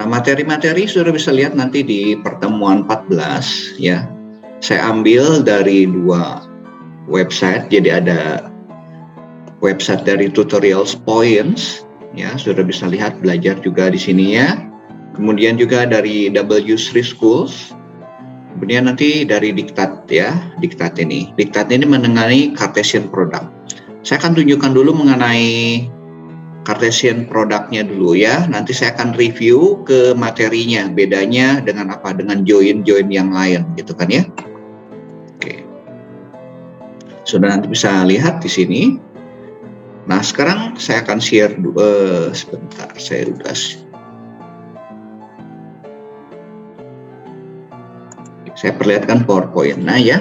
Nah, materi-materi sudah bisa lihat nanti di pertemuan 14 ya. Saya ambil dari 2 website, jadi ada website dari Tutorials Points ya, sudah bisa lihat belajar juga di sini ya. Kemudian juga dari W3 Schools. Kemudian nanti dari Diktat ya, Diktat ini. Diktat ini mengenai Cartesian Product. Saya akan tunjukkan dulu mengenai Cartesian Product-nya dulu ya. Nanti saya akan review ke materinya, bedanya dengan apa, dengan join-join yang lain gitu kan ya. Oke. Sudah nanti bisa lihat di sini. Nah, sekarang saya akan share sebentar, saya udah saya perlihatkan PowerPoint. Nah ya,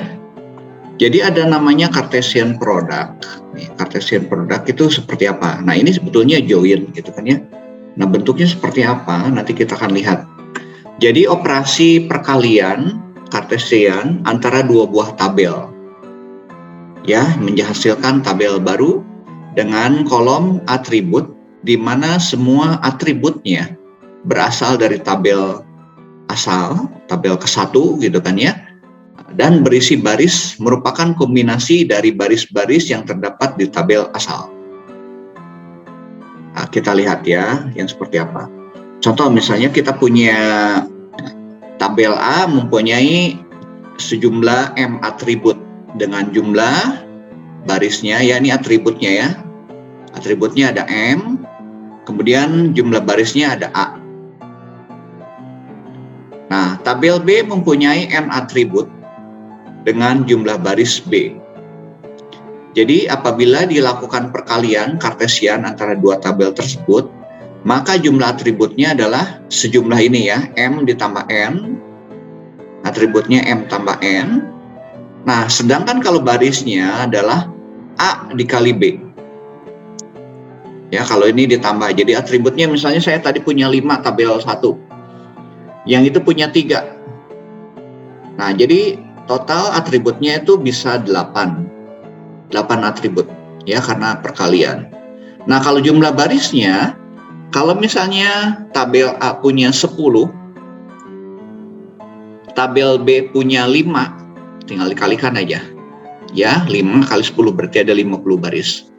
jadi ada namanya Cartesian Product. Cartesian Product itu seperti apa? Nah, ini sebetulnya join gitu kan ya. Nah, bentuknya seperti apa? Nanti kita akan lihat. Jadi operasi perkalian Cartesian antara 2 buah tabel. Ya, menghasilkan tabel baru dengan kolom atribut di mana semua atributnya berasal dari tabel asal, tabel ke-1 gitu kan ya, dan berisi baris merupakan kombinasi dari baris-baris yang terdapat di tabel asal. Nah, kita lihat ya yang seperti apa. Contoh misalnya kita punya tabel A mempunyai sejumlah M atribut dengan jumlah barisnya ya, ini atributnya ya. Atributnya ada M, kemudian jumlah barisnya ada A. Nah, tabel B mempunyai N atribut dengan jumlah baris B. Jadi, apabila dilakukan perkalian Cartesian antara 2 tabel tersebut, maka jumlah atributnya adalah sejumlah ini ya, M ditambah N, atributnya M tambah N. Nah, sedangkan kalau barisnya adalah A dikali B. Ya, kalau ini ditambah, jadi atributnya misalnya saya tadi punya 5 tabel 1. Yang itu punya 3. Nah, jadi total atributnya itu bisa 8 atribut ya, karena perkalian. Nah, kalau jumlah barisnya, kalau misalnya tabel A punya 10, tabel B punya 5, tinggal dikalikan aja ya, 5 kali 10 berarti ada 50 baris.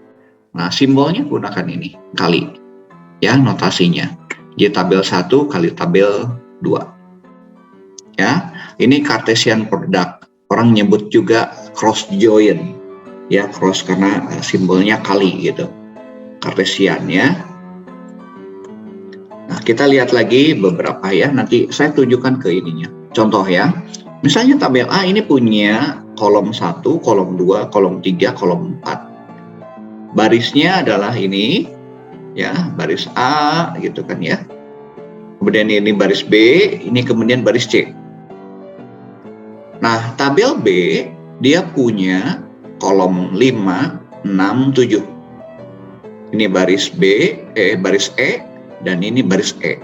Nah, simbolnya gunakan ini, kali ya, notasinya. Jadi tabel 1 kali tabel 2 ya. Ini Cartesian Product, orang nyebut juga cross join ya, cross karena simbolnya kali gitu, Cartesian ya. Nah, kita lihat lagi beberapa ya, nanti saya tunjukkan ke ininya contoh ya. Misalnya tabel A ini punya kolom 1, kolom 2, kolom 3, kolom 4. Barisnya adalah ini ya, baris A gitu kan ya. Kemudian ini baris B, ini kemudian baris C. Nah, tabel B dia punya kolom 5, 6, 7. Ini baris B, baris E, dan ini baris E.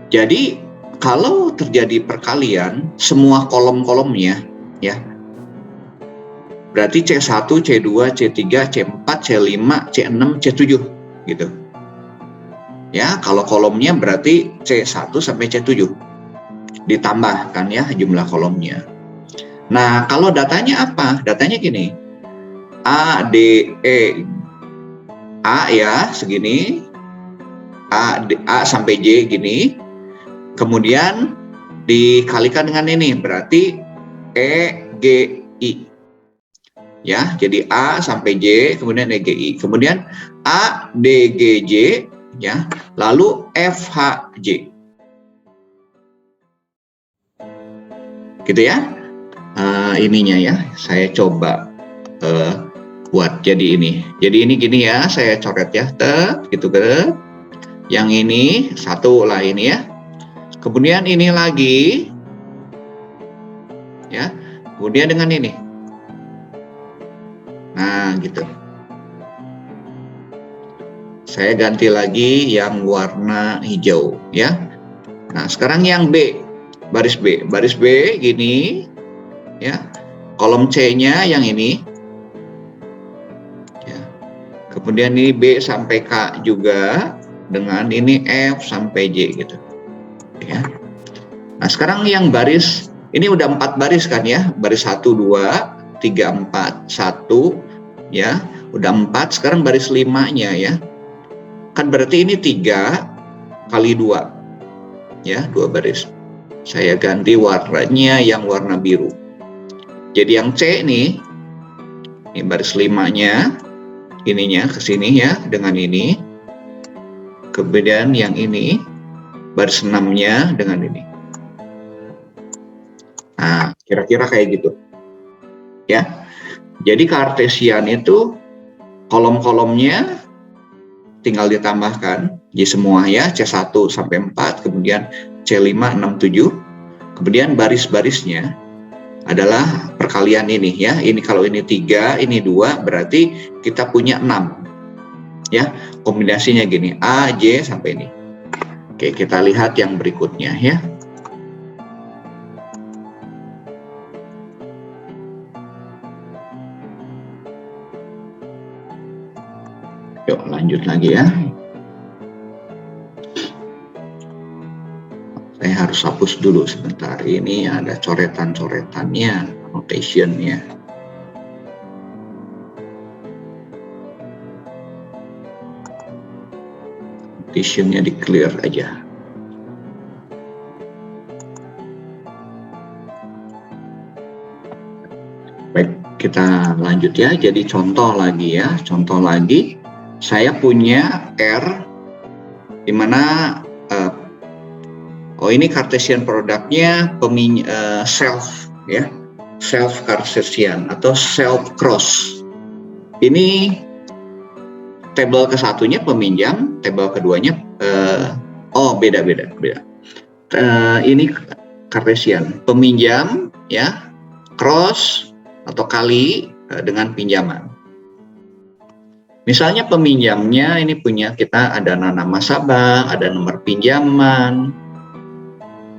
Jadi, kalau terjadi perkalian semua kolom-kolomnya ya, berarti C1, C2, C3, C4, C5, C6, C7 gitu. Ya, kalau kolomnya berarti C1 sampai C7. Ditambahkan ya jumlah kolomnya. Nah, kalau datanya apa? Datanya gini. A, D, E. A ya, segini. A sampai J gini. Kemudian dikalikan dengan ini, berarti E, G, I. Ya, jadi A sampai J, kemudian E, G, I. Kemudian A, D, G, J, ya. Lalu F, H, J. Gitu ya, ininya ya, saya coba buat jadi ini. Jadi ini gini ya, saya coret ya, gitu ke. Yang ini satu lah ini ya. Kemudian ini lagi, ya. Kemudian dengan ini. Nah, gitu. Saya ganti lagi yang warna hijau ya. Nah, sekarang yang B. Baris B gini ya, kolom C-nya yang ini ya. Kemudian ini B sampai K juga dengan ini F sampai J gitu. Ya. Nah, sekarang yang baris ini udah 4 baris kan ya, baris 1, 2, 3, 4, 1, ya, udah 4. Sekarang baris 5-nya ya, kan berarti ini 3 kali 2, ya, 2 baris. Saya ganti warnanya yang warna biru. Jadi yang C nih, ini baris 5-nya, ininya ke sini ya, dengan ini. Kemudian yang ini, baris 6-nya dengan ini. Nah, kira-kira kayak gitu. Ya. Jadi Cartesian itu kolom-kolomnya tinggal ditambahkan di semua ya, C1 sampai 4, kemudian C5, 6, 7. Kemudian baris-barisnya adalah perkalian ini ya. Ini kalau ini 3, ini 2, berarti kita punya 6. Ya, kombinasinya gini, A, J sampai ini. Oke, kita lihat yang berikutnya ya. Yuk lanjut lagi ya. Saya harus hapus dulu sebentar. Ini ada coretan-coretannya, annotation-nya. Annotation-nya di clear aja. Baik, kita lanjut ya. Jadi contoh lagi ya. Contoh lagi. Saya punya R di mana ini Cartesian produknya self ya, self Cartesian atau self cross. Ini tabel ke-1-nya peminjam, tabel keduanya beda. Ini Cartesian peminjam ya, cross atau kali dengan pinjaman. Misalnya peminjamnya ini punya kita ada nama nasabah, ada nomor pinjaman,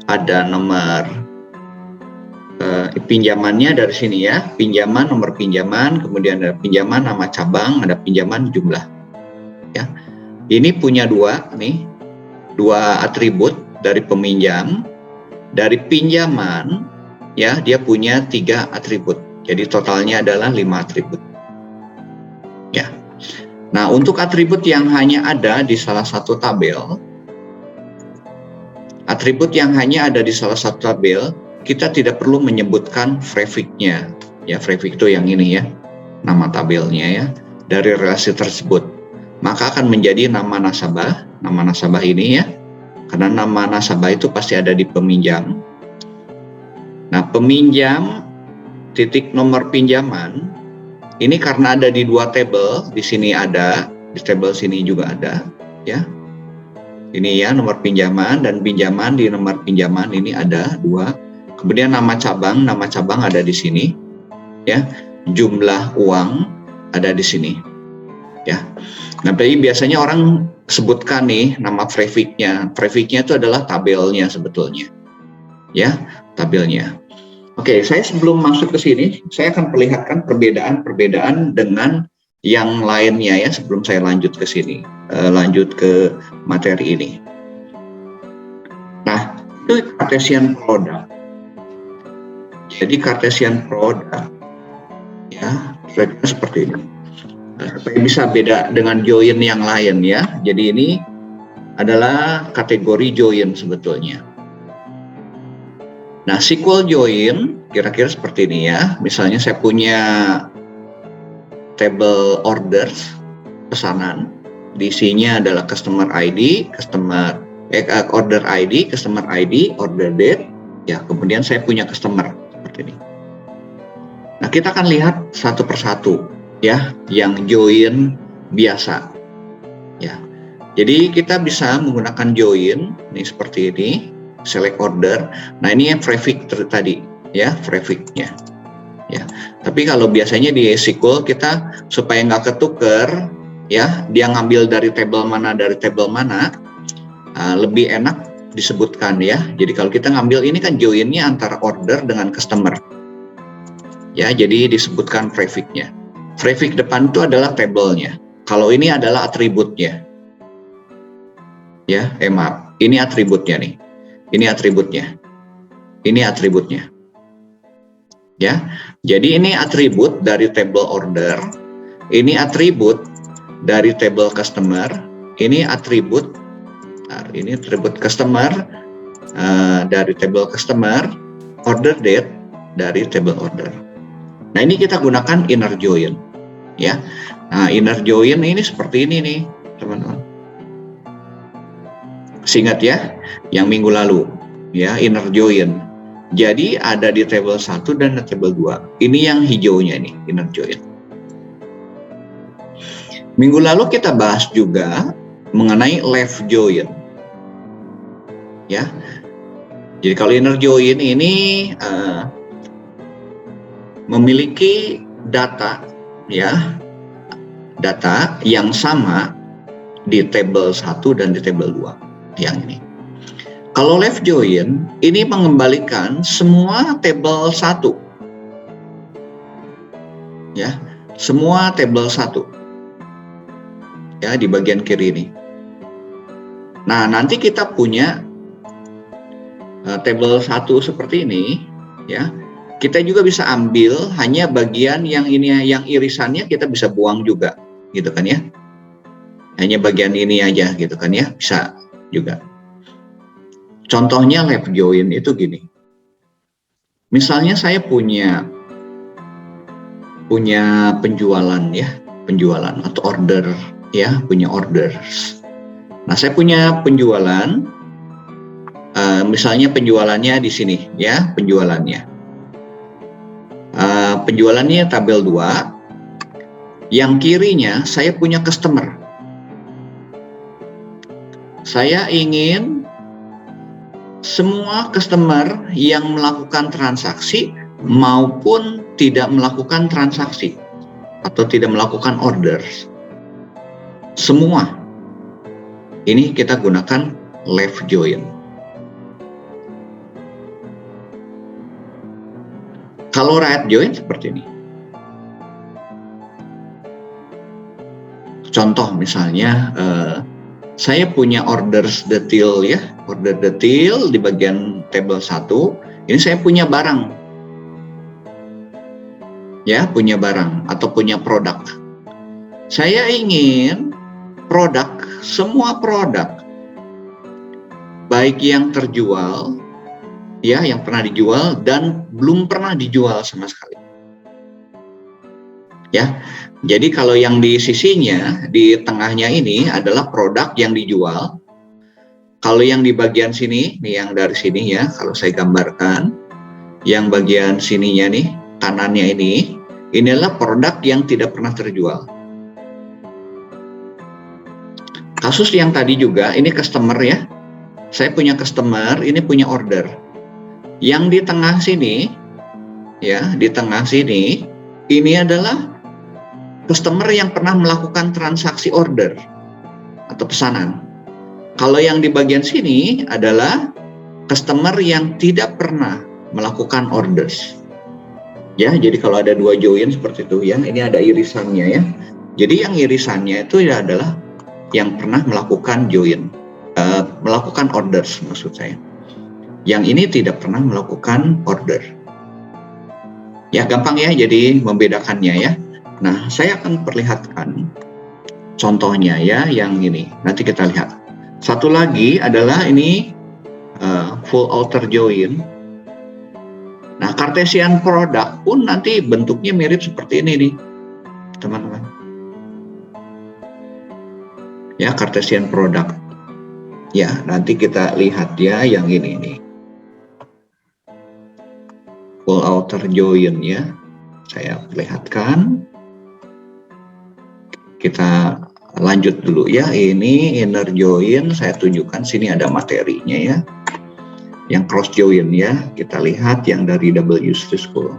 ada nomor pinjamannya dari sini ya, pinjaman, nomor pinjaman, kemudian ada pinjaman nama cabang, ada pinjaman jumlah. Ya, ini punya dua atribut dari peminjam, dari pinjaman ya dia punya 3 atribut. Jadi totalnya adalah 5 atribut. Ya. Nah, untuk atribut yang hanya ada di salah satu tabel, kita tidak perlu menyebutkan prefix-nya. Ya, prefix itu yang ini ya, nama tabelnya ya, dari relasi tersebut. Maka akan menjadi nama nasabah ini ya, karena nama nasabah itu pasti ada di peminjam. Nah, peminjam titik nomor pinjaman, ini karena ada di 2 tabel, di sini ada, di tabel sini juga ada, ya. Ini ya nomor pinjaman dan pinjaman di nomor pinjaman ini ada 2. Kemudian nama cabang ada di sini, ya. Jumlah uang ada di sini, ya. Nah, biasanya orang sebutkan nih nama prefix-nya. Prefix-nya itu adalah tabelnya sebetulnya, ya, tabelnya. Oke, saya sebelum masuk ke sini, saya akan perlihatkan perbedaan dengan yang lainnya ya sebelum saya lanjut ke sini, lanjut ke materi ini. Nah, itu Cartesian product. Jadi Cartesian product, ya, seperti ini. Supaya bisa beda dengan join yang lain ya. Jadi ini adalah kategori join sebetulnya. Nah, SQL join kira-kira seperti ini ya. Misalnya saya punya table orders pesanan. Di isinya adalah customer ID, order ID, customer ID, order date. Ya, kemudian saya punya customer seperti ini. Nah, kita akan lihat satu persatu ya, yang join biasa. Ya. Jadi kita bisa menggunakan join ini seperti ini. Select order. Nah, ini yang prefix tadi ya, prefix-nya. Ya. Tapi kalau biasanya di SQL kita supaya nggak ketuker ya, dia ngambil dari tabel mana lebih enak disebutkan ya. Jadi kalau kita ngambil ini kan join-nya antara order dengan customer. Ya, jadi disebutkan prefix-nya. Prefix depan itu adalah tabelnya. Kalau ini adalah atributnya. Ya, maaf. Ini atributnya nih. Ini atributnya. Ini atributnya. Ya. Jadi ini atribut dari table order. Ini atribut dari table customer. Ini atribut customer dari table customer, order date dari table order. Nah, ini kita gunakan inner join, ya. Nah, inner join ini seperti ini nih, teman-teman. Ingat ya, yang minggu lalu, ya, inner join. Jadi ada di table 1 dan di table 2. Ini yang hijaunya nih, inner join. Minggu lalu kita bahas juga mengenai left join. Ya. Jadi kalau inner join ini memiliki data, ya, data yang sama di table 1 dan di table 2 yang ini. Kalau left join ini mengembalikan semua table 1. Ya, semua table 1. Ya, di bagian kiri ini. Nah, nanti kita punya table 1 seperti ini, ya. Kita juga bisa ambil hanya bagian yang ini, yang irisannya kita bisa buang juga, gitu kan ya. Hanya bagian ini aja, gitu kan ya, bisa juga. Contohnya left join itu gini. Misalnya saya punya penjualan, ya, penjualan atau order, ya, punya orders. Nah, saya punya penjualan, misalnya penjualannya di sini, ya, penjualannya. Penjualannya tabel 2, yang kirinya saya punya customer. Saya ingin semua customer yang melakukan transaksi maupun tidak melakukan transaksi atau tidak melakukan orders, semua ini kita gunakan left join. Kalau right join seperti ini. Contoh misalnya, saya punya orders detail, ya, order detail di bagian table 1. Ini saya punya barang, ya, punya barang atau punya produk. Saya ingin produk, semua produk, baik yang terjual, ya, yang pernah dijual dan belum pernah dijual sama sekali. Ya, jadi kalau yang di sisinya, di tengahnya ini adalah produk yang dijual. Kalau yang di bagian sini, nih, yang dari sini, ya, kalau saya gambarkan, yang bagian sininya nih, kanannya ini adalah produk yang tidak pernah terjual. Kasus yang tadi juga, ini customer, ya. Saya punya customer, ini punya order. Yang di tengah sini, ya, di tengah sini, ini adalah customer yang pernah melakukan transaksi order atau pesanan. Kalau yang di bagian sini adalah customer yang tidak pernah melakukan orders. Ya, jadi kalau ada dua join seperti itu, ya, ini ada irisannya, ya. Jadi yang irisannya itu ya adalah yang pernah melakukan join, melakukan orders maksud saya. Yang ini tidak pernah melakukan order. Ya, gampang ya, jadi membedakannya, ya. Nah, saya akan perlihatkan contohnya, ya, yang ini. Nanti kita lihat. Satu lagi adalah ini full outer join. Nah, Cartesian product pun nanti bentuknya mirip seperti ini nih, teman-teman. Ya, Cartesian product. Ya, nanti kita lihat, ya, yang ini nih. Full outer join, ya. Saya perlihatkan. Kita lanjut dulu, ya. Ini inner join, saya tunjukkan sini ada materinya, ya. Yang cross join, ya, kita lihat yang dari W School.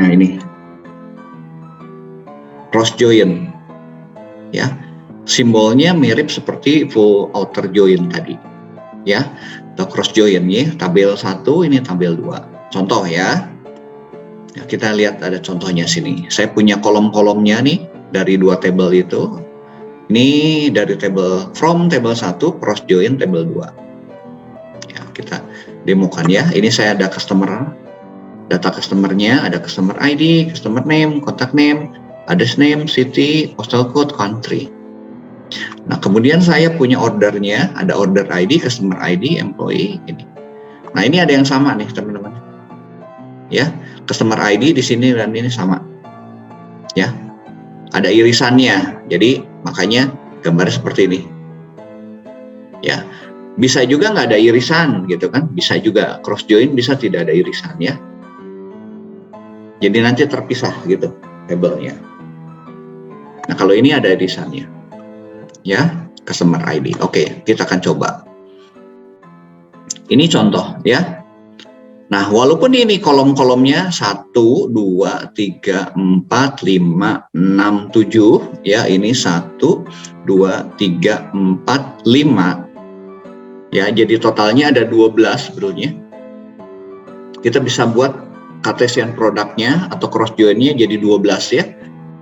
Nah, ini cross join, ya, simbolnya mirip seperti full outer join tadi, ya, atau cross join, ya, tabel 1 ini tabel 2. Contoh, ya. Ya, kita lihat ada contohnya sini. Saya punya kolom-kolomnya nih dari dua tabel itu. Ini dari from table 1 cross join table 2. Ya, kita demokan ya. Ini saya ada customer, data customernya, ada customer ID, customer name, contact name, address name, city, postal code, country. Nah, kemudian saya punya ordernya, ada order ID, customer ID, employee ini. Nah, ini ada yang sama nih, teman-teman. Ya, customer ID di sini dan ini sama. Ya. Ada irisannya. Jadi, makanya gambar seperti ini. Ya. Bisa juga nggak ada irisan gitu kan? Bisa juga cross join, bisa tidak ada irisan ya. Jadi nanti terpisah gitu tabelnya. Nah, kalau ini ada irisannya. Ya, customer ID. Oke, kita akan coba. Ini contoh ya. Nah, walaupun ini kolom-kolomnya 1, 2, 3, 4, 5, 6, 7 ya, ini 1, 2, 3, 4, 5 ya, jadi totalnya ada 12 sebetulnya. Kita bisa buat Cartesian produknya atau cross join-nya jadi 12 ya,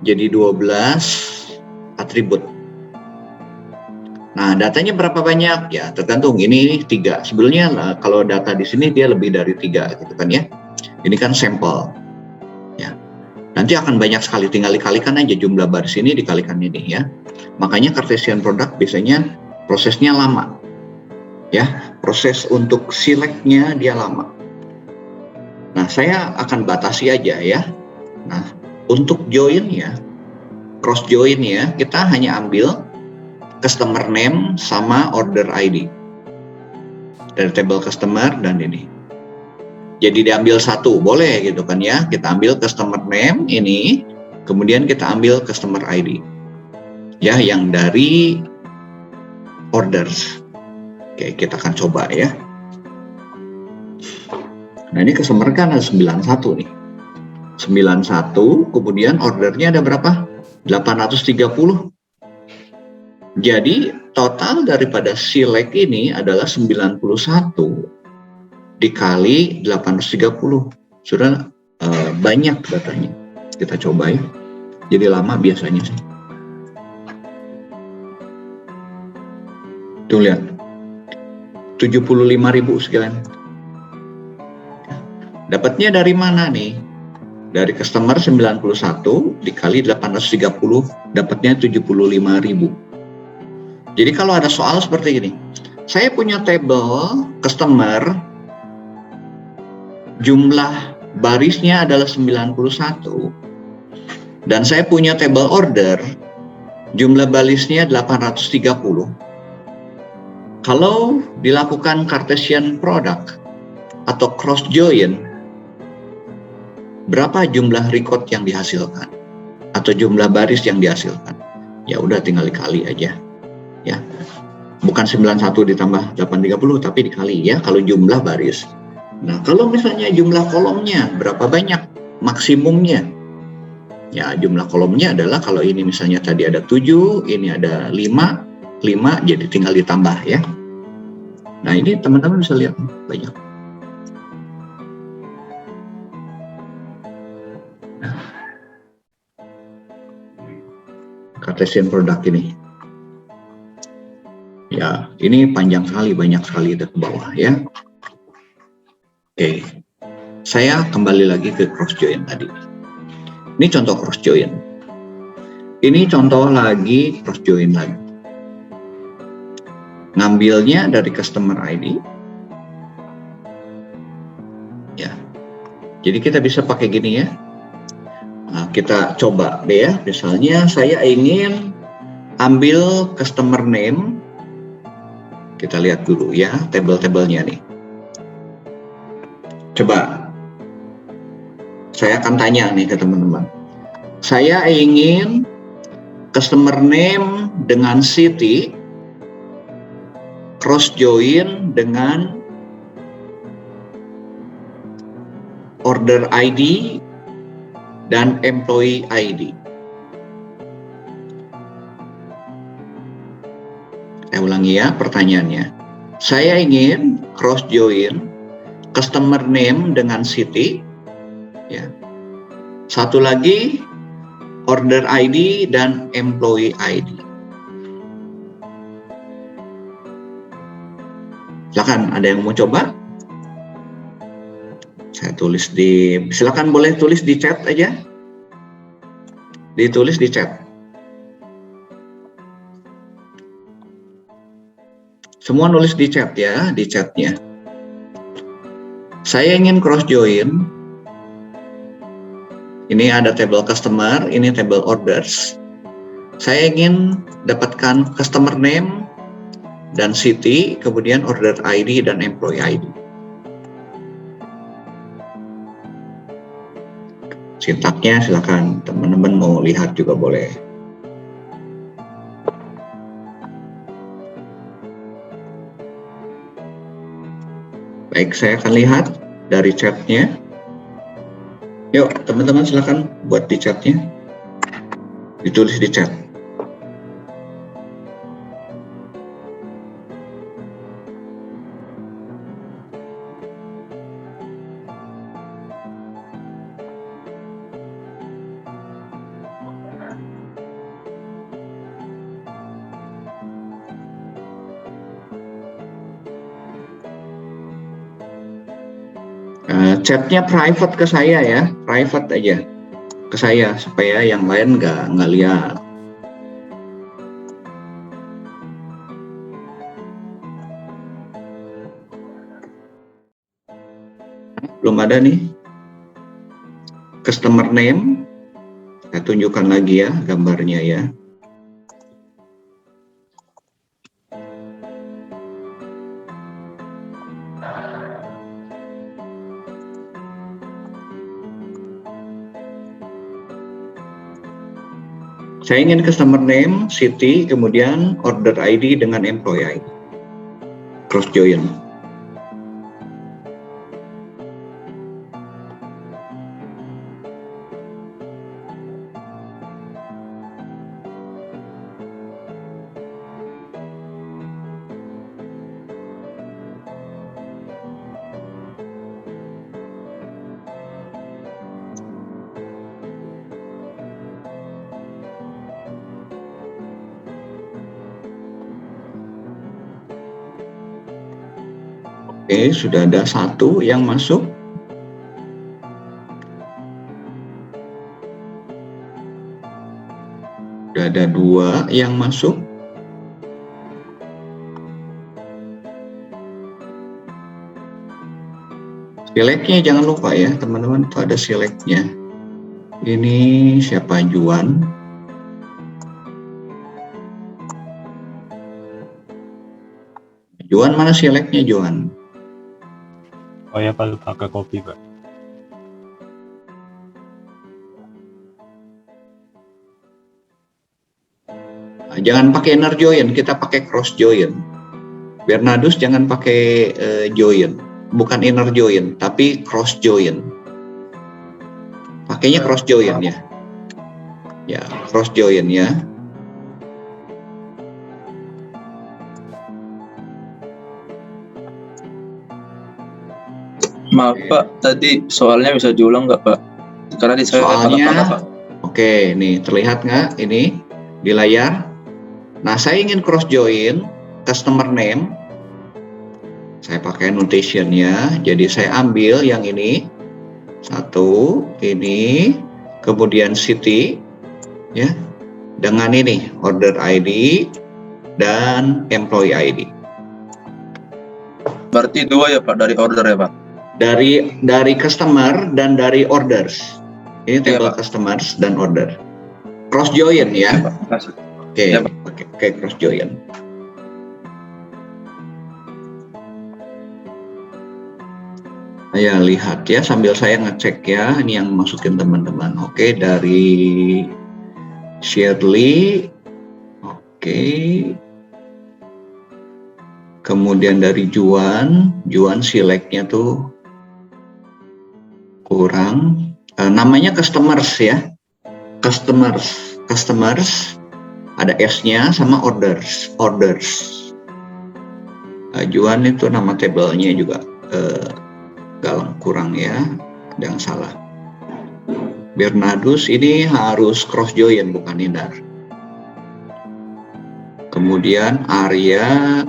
jadi 12 atribut. Nah, datanya berapa banyak? Ya, tergantung. Ini 3. Sebelumnya kalau data di sini dia lebih dari 3 gitu kan ya. Ini kan sampel. Ya. Nanti akan banyak sekali, tinggal dikalikan aja jumlah baris ini dikalikan ini ya. Makanya Cartesian product biasanya prosesnya lama. Ya, proses untuk select-nya dia lama. Nah, saya akan batasi aja ya. Nah, untuk join-nya, cross join-nya kita hanya ambil customer name sama order ID dari table customer dan ini. Jadi diambil satu, boleh gitu kan ya. Kita ambil customer name ini, kemudian kita ambil customer ID. Ya, yang dari orders. Oke, kita akan coba ya. Nah, ini customer kan ada 91 nih. 91, kemudian ordernya ada berapa? 830. Jadi total daripada select ini adalah 91 dikali 830. Sudah banyak datanya. Kita coba ya. Jadi lama biasanya sih. Tuh lihat. 75.000 sekian. Dapatnya dari mana nih? Dari customer 91 dikali 830 dapatnya 75.000. Jadi kalau ada soal seperti ini, saya punya table customer, jumlah barisnya adalah 91, dan saya punya table order, jumlah barisnya 830. Kalau dilakukan Cartesian product atau cross join, berapa jumlah record yang dihasilkan atau jumlah baris yang dihasilkan? Ya udah tinggal dikali aja. Ya, bukan 91 ditambah 830 tapi dikali ya kalau jumlah baris. Nah, kalau misalnya jumlah kolomnya berapa banyak maksimumnya? Ya, jumlah kolomnya adalah kalau ini misalnya tadi ada 7, ini ada 5 jadi tinggal ditambah ya. Nah, ini teman-teman bisa lihat banyak. Nah, Cartesian product ini. Ya, ini panjang sekali, banyak sekali ke bawah ya. Oke, saya kembali lagi ke cross join tadi. Ini contoh cross join. Ini contoh lagi cross join lagi. Ngambilnya dari customer ID. Ya, jadi kita bisa pakai gini ya. Nah, kita coba deh ya. Misalnya saya ingin ambil customer name. Kita lihat dulu ya tabel-tabelnya nih. Coba saya akan tanya nih ke teman-teman. Saya ingin customer name dengan city cross join dengan order ID dan employee ID. Saya ulangi ya pertanyaannya. Saya ingin cross join customer name dengan city. Ya. Satu lagi order ID dan employee ID. Silakan, ada yang mau coba? Saya tulis silakan boleh tulis di chat aja. Ditulis di chat. Semua nulis di chat ya, di chatnya. Saya ingin cross join. Ini ada table customer, ini table orders. Saya ingin dapatkan customer name dan city, kemudian order ID dan employee ID. Sintaknya silakan teman-teman mau lihat juga boleh. Baik, saya akan lihat dari chatnya. Yuk, teman-teman silakan buat di chatnya. Ditulis di chat. Chatnya private ke saya ya, private aja ke saya supaya yang lain nggak lihat. Belum ada nih customer name, saya tunjukkan lagi ya gambarnya ya. Saya ingin customer name, city, kemudian order ID dengan employee ID. Cross join. Oke, sudah ada satu yang masuk. Sudah ada dua yang masuk. Selectnya jangan lupa ya teman-teman, itu ada selectnya. Ini siapa? Juan. Juan mana selectnya Juan? Oh ya Pak, lupa ke copy Pak. Jangan pakai inner join, kita pakai cross join. Bernardus jangan pakai join, bukan inner join, tapi cross join. Pakainya cross join ya. Ya, cross join ya. Maaf Pak, tadi soalnya bisa diulang nggak Pak? Karena di saya soalnya, Pak. Oke, nih terlihat nggak ini di layar? Nah, saya ingin cross join customer name. Saya pakai notation ya. Jadi saya ambil yang ini satu, ini, kemudian city, ya, dengan ini order ID dan employee ID. Berarti dua ya Pak dari order ya Pak? Dari customer dan dari orders. Ini table Pak. customers dan order. Cross join ya. Oke, oke, cross join. Saya lihat ya sambil saya ngecek ya, ini yang masukin teman-teman. Oke, dari Shirley. Oke. Kemudian dari Juan selectnya tuh kurang. Namanya customers ya. Customers ada S-nya sama orders. Juan itu nama tabelnya juga kurang ya, ada yang salah. Bernardus ini harus cross join bukan inner. Kemudian Arya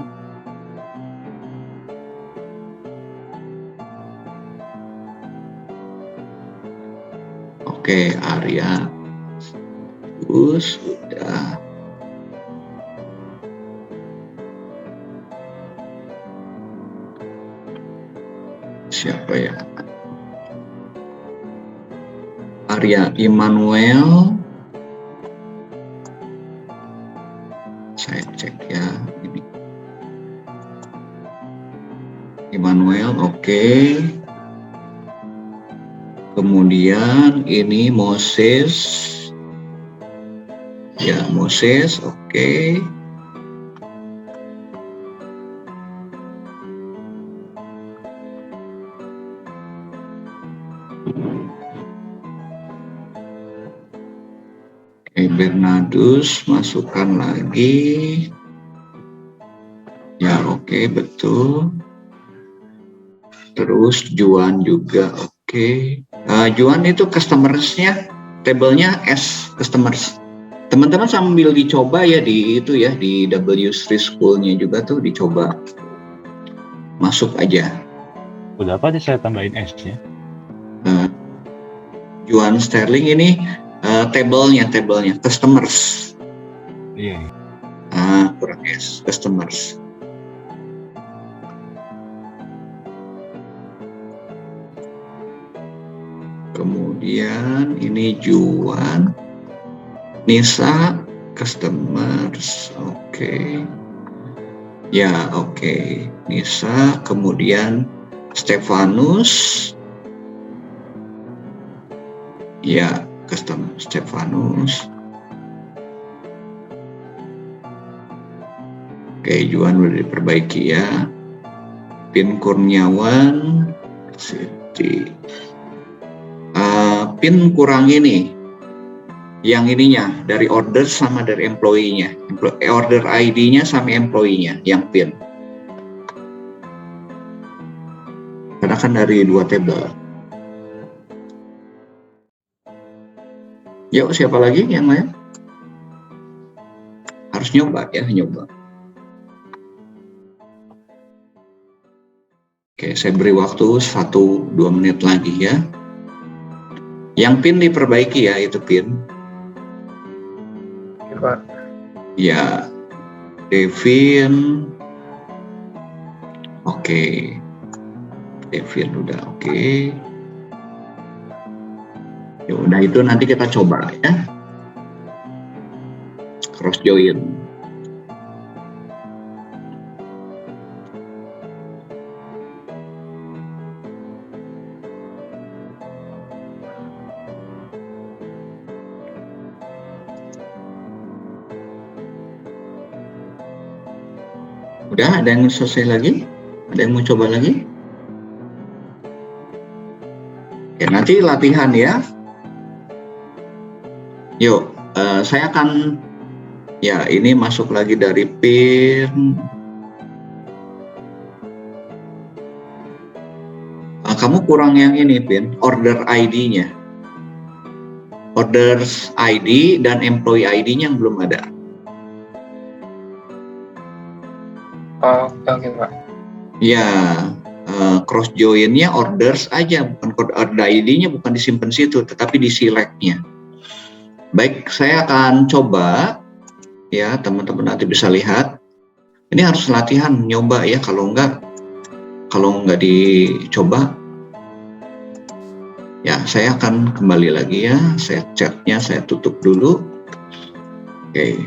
Oke, Arya. Terus sudah. Siapa ya? Arya Immanuel. Saya cek ya ini. Immanuel, oke. Kemudian ini Moses. Ya, Moses, oke. Bernardus, masukkan lagi. Ya, oke, betul. Terus Juan juga, oke. Juan itu customers-nya, tabelnya S customers. Teman-teman sambil dicoba ya di itu ya, di W3 School-nya juga tuh dicoba. Masuk aja. Udah apa saya tambahin S-nya? Juan Sterling ini tabelnya customers. Iya. Kurang S, customers. Kemudian ini Juan, Nisa, customers, oke. Ya, oke. Nisa, kemudian Stefanus. Ya, custom Stefanus. Oke, Juan udah diperbaiki ya. Pin Kurniawan, Siti. Pin kurang ini. Yang ininya dari order sama dari employee-nya. Order ID-nya sama employee-nya yang pin. Karena kan dari dua table. Yuk, siapa lagi yang lain? Harus nyoba ya, nyoba. Oke, saya beri waktu 1-2 menit lagi ya. Yang pin diperbaiki ya, itu pin. Oke, Pak. Ya, Devin. Oke. Devin udah oke. Ya udah, itu nanti kita coba ya. Cross join. Udah, ada yang selesai lagi? Ada yang mau coba lagi? Ya, nanti latihan ya. Yuk, saya akan, ya ini masuk lagi dari pin. Kamu kurang yang ini pin, order ID-nya. Orders ID dan employee ID-nya yang belum ada. Oke, Pak. Ya, cross join-nya orders aja, bukan order ID-nya bukan disimpan situ, tetapi di select-nya. Baik, saya akan coba ya, teman-teman nanti bisa lihat. Ini harus latihan, nyoba ya, kalau nggak dicoba. Ya, saya akan kembali lagi ya, saya chat-nya saya tutup dulu. Oke,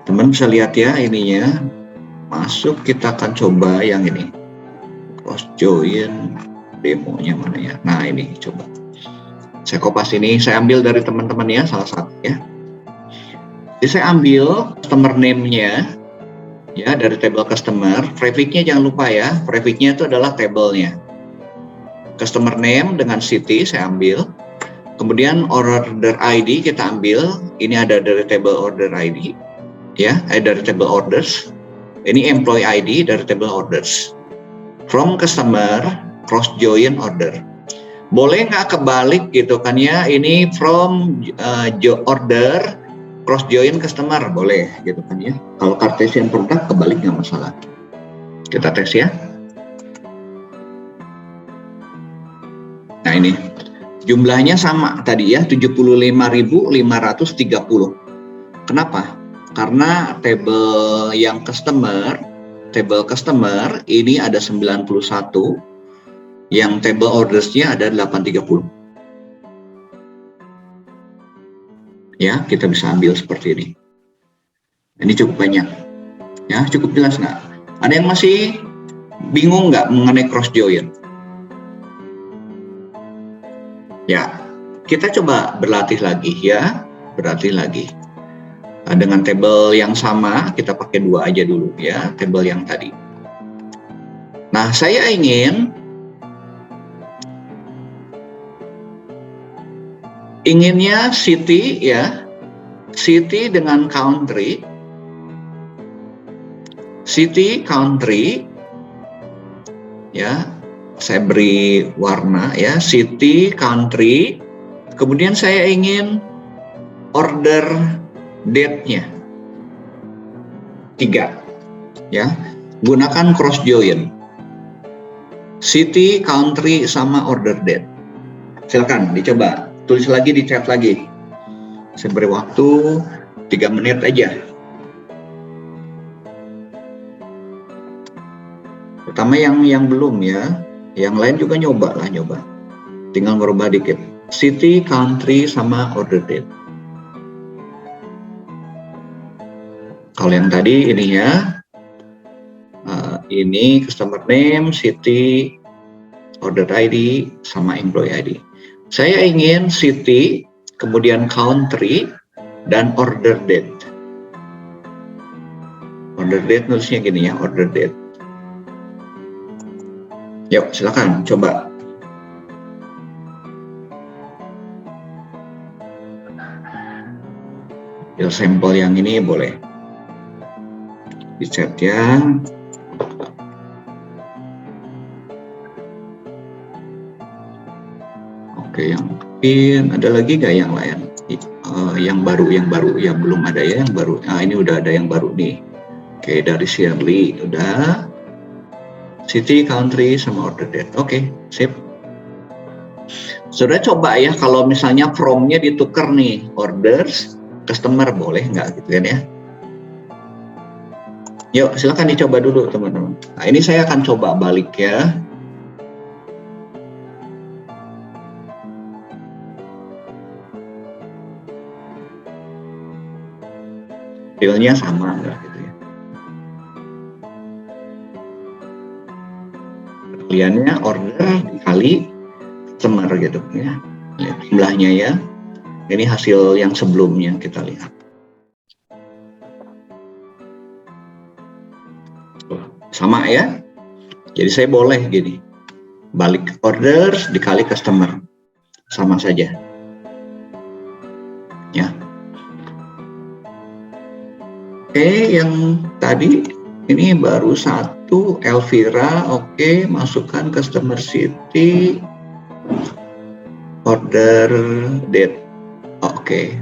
teman bisa lihat ya ininya. Masuk, kita akan coba yang ini. Cross join, demonya mana ya? Nah, ini coba. Saya kopas ini, saya ambil dari teman-teman ya, salah satu ya. Jadi saya ambil customer name-nya ya dari table customer. Prefix-nya jangan lupa ya, prefix-nya itu adalah table-nya. Customer name dengan city saya ambil. Kemudian order ID kita ambil. Ini ada dari table order ID ya, dari table orders. Ini employee ID dari table orders. From customer, cross join order. Boleh nggak kebalik gitu kan ya? Ini from order, cross join customer, boleh gitu kan ya. Kalau Cartesian product kebalik nggak masalah. Kita tes ya. Nah ini, Jumlahnya sama tadi ya, 75.530. Kenapa? Karena table customer ini ada 91, yang table ordersnya ada 830. Ya, kita bisa ambil seperti ini. Ini cukup banyak. Ya, cukup jelas nggak? Ada yang masih bingung nggak mengenai cross join? Ya, kita coba berlatih lagi ya, berlatih lagi. Dengan table yang sama, kita pakai 2 aja dulu ya, table yang tadi. Nah, saya inginnya city ya, city dengan country, city, country, ya, saya beri warna ya, city, country, kemudian saya ingin order date-nya 3 ya, gunakan cross join city, country sama order date. Silakan dicoba, tulis lagi di chat lagi. Saya beri waktu 3 menit aja. Pertama yang belum ya, yang lain juga nyoba. Tinggal merubah dikit. City, country sama order date. Kalau yang tadi ini ya, ini customer name, city, order ID, sama employee ID. Saya ingin city, kemudian country, dan order date. Order date nulisnya gini ya, order date. Yuk, silakan coba. Ambil sampel yang ini boleh. Di chat ya. Oke, yang pin ada lagi nggak yang lain? Yang baru yang belum ada ya, yang baru. Nah, ini udah ada yang baru nih. Oke, dari Shirley udah. City, country sama order date. Oke, sip. Sudah coba ya, kalau misalnya from-nya ditukar nih, orders, customer, boleh nggak gitu kan ya? Yuk, silakan dicoba dulu teman-teman. Nah, ini saya akan coba balik ya. Filenya sama nggak gitu ya? Kaliannya order dikali customer gitu ya. Lihat jumlahnya ya. Ini hasil yang sebelumnya kita lihat. Sama ya, jadi saya boleh gini, balik orders dikali customer, sama saja ya. Oke, yang tadi ini baru 1, Elvira. Oke, masukkan customer city, order date. Oke,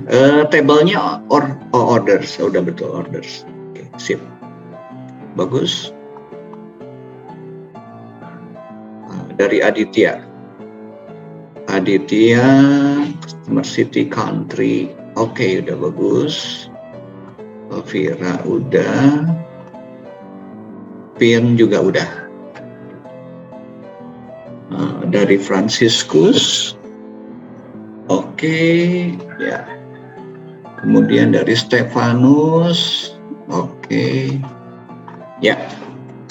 tabelnya orders, udah betul orders. Oke, sip, bagus. Dari Aditya, customer city, country, oke, udah bagus. Vira udah, pin juga udah. Dari Franciscus, oke ya. Kemudian dari Stefanus, oke ya.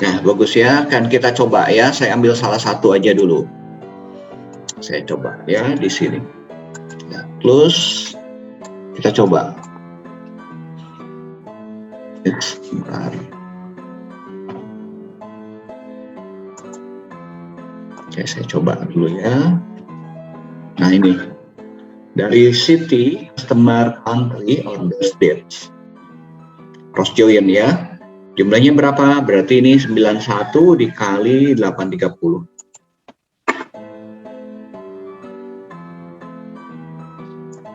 Nah, bagus ya, kan kita coba ya. Saya ambil salah satu aja dulu. Saya coba ya di sini. Nah, close. Kita coba. Sebentar. Oke, saya coba dulu ya. Nah, ini. Dari city, customer, country, order dates. Cross join ya. Jumlahnya berapa? Berarti ini 91 dikali 830.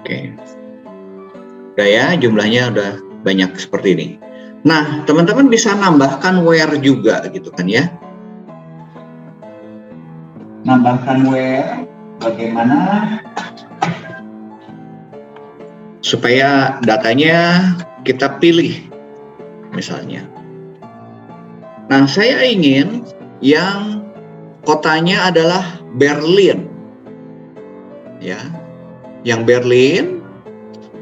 Oke. Udah ya, jumlahnya udah banyak seperti ini. Nah, teman-teman bisa nambahkan where juga gitu kan ya. Nambahkan where, bagaimana supaya datanya kita pilih misalnya. Nah, saya ingin yang kotanya adalah Berlin. Ya. Yang Berlin,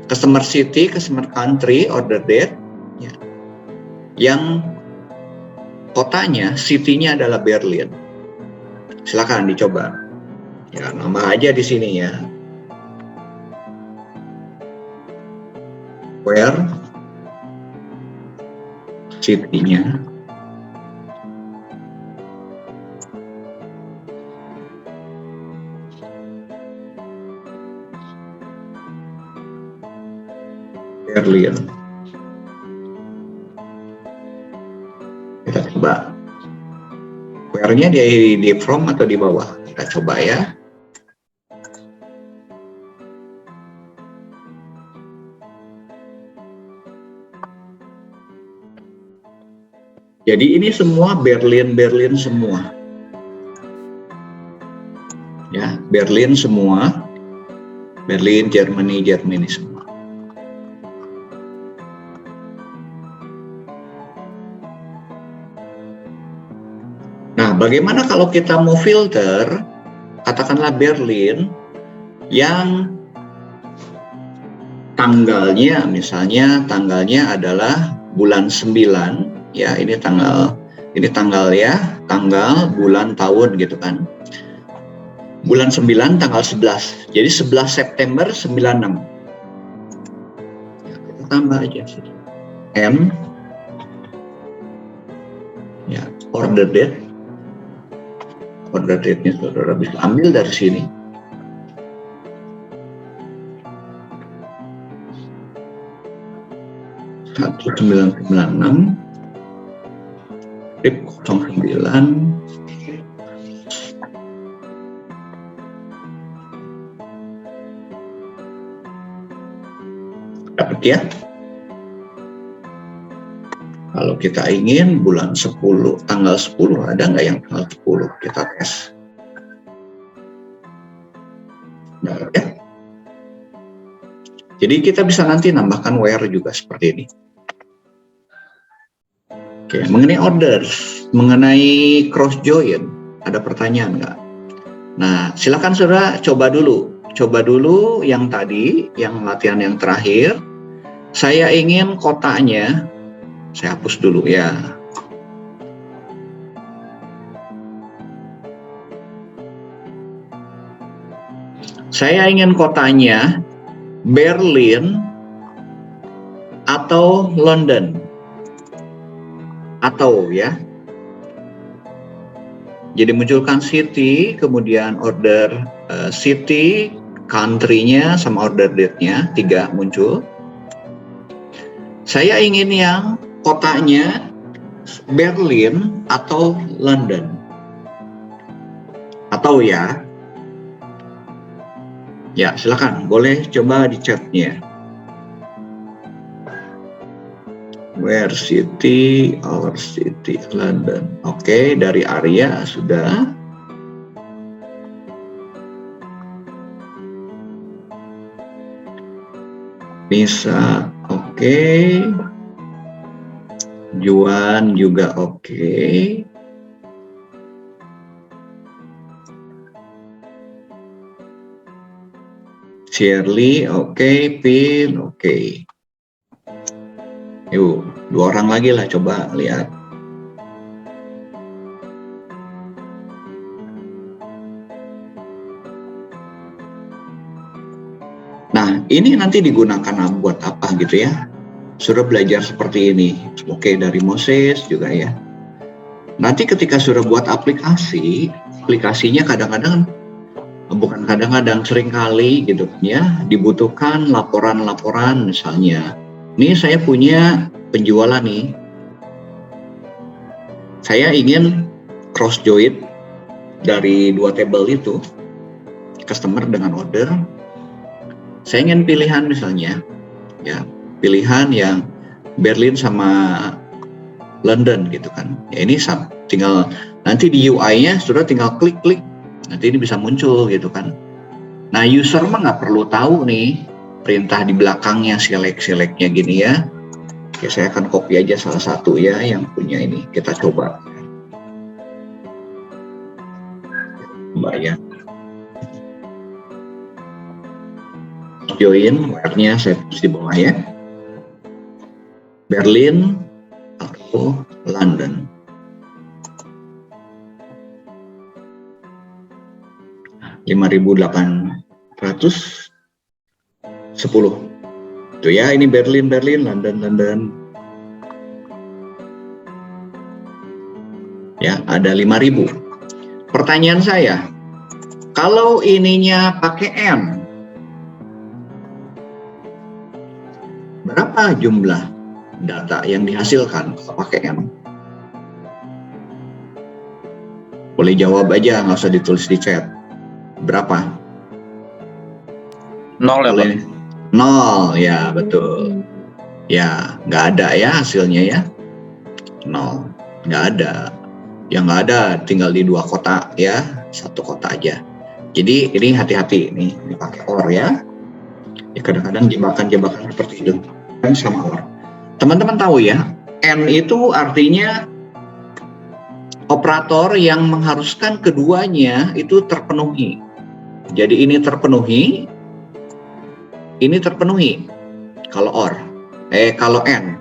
customer city, customer country, order date, ya. Yang kotanya, city-nya adalah Berlin. Silakan dicoba. Ya, nambah aja di sini ya. Where city-nya Berlin. Kita coba. Where-nya di from atau di bawah? Kita coba ya. Jadi ini semua Berlin semua. Ya, Berlin semua. Berlin, Germany semua. Nah, bagaimana kalau kita mau filter, katakanlah Berlin yang tanggalnya, misalnya tanggalnya adalah bulan 9, ya ini tanggal ya, tanggal, bulan, tahun gitu kan. Bulan 9 tanggal 11, jadi 11 September 96. Ya, kita tambah aja sih. M, ya, order date. Order date-nya saudara bisa ambil dari sini. Satu 996 RIP 09 dapat ya. Kalau kita ingin bulan 10, tanggal 10, ada nggak yang tanggal 10? Kita tes. Nah, ya. Jadi kita bisa nanti nambahkan where juga seperti ini. Oke, mengenai orders, mengenai cross join, ada pertanyaan nggak? Nah, silakan saudara coba dulu. Coba dulu yang tadi, yang latihan yang terakhir. Saya ingin kotanya, saya hapus dulu ya. Saya ingin kotanya Berlin atau London. Atau ya. Jadi munculkan city, kemudian order city, country-nya sama order date-nya, 3 muncul. Saya ingin yang kotanya Berlin atau London. Atau ya. Ya, silakan, boleh coba di chat-nya. Where city, our city, London. Oke, dari Arya sudah. Bisa, oke. Juan juga oke. Shirley oke, Pin oke. Yuk, 2 orang lagi lah, coba lihat. Nah, ini nanti digunakan buat apa gitu ya? Sudah belajar seperti ini. Oke, dari Moses juga ya. Nanti ketika sudah buat aplikasi, aplikasinya kadang-kadang, bukan kadang-kadang, seringkali gitu ya, dibutuhkan laporan-laporan misalnya. Ini saya punya penjualan nih. Saya ingin cross join dari 2 table itu, customer dengan order. Saya ingin pilihan misalnya, ya, pilihan yang Berlin sama London gitu kan. Ya ini tinggal nanti di UI-nya sudah tinggal klik-klik. Nanti ini bisa muncul gitu kan. Nah, user mah nggak perlu tahu nih perintah di belakangnya select-selectnya gini ya. Oke, saya akan copy aja salah satu ya yang punya ini. Kita coba. Coba ya. Join, where-nya saya tulis di bawah ya. Berlin atau London. $5.810 itu ya, ini Berlin, London ya, ada 5.000. Pertanyaan saya, kalau ininya pakai N, berapa jumlah data yang dihasilkan kalau pakai N? Boleh jawab aja, nggak usah ditulis di chat. Berapa? 0 ya, Pak? 0, ya betul. Ya, nggak ada ya hasilnya ya. 0, nggak ada. Yang nggak ada tinggal di 2 kotak ya, 1 kotak aja. Jadi ini hati-hati nih, dipakai OR ya. Ya kadang-kadang jebakan-jebakan seperti itu kan sama OR. Teman-teman tahu ya, N itu artinya operator yang mengharuskan keduanya itu terpenuhi. Jadi ini terpenuhi, ini terpenuhi kalau OR. Kalau N.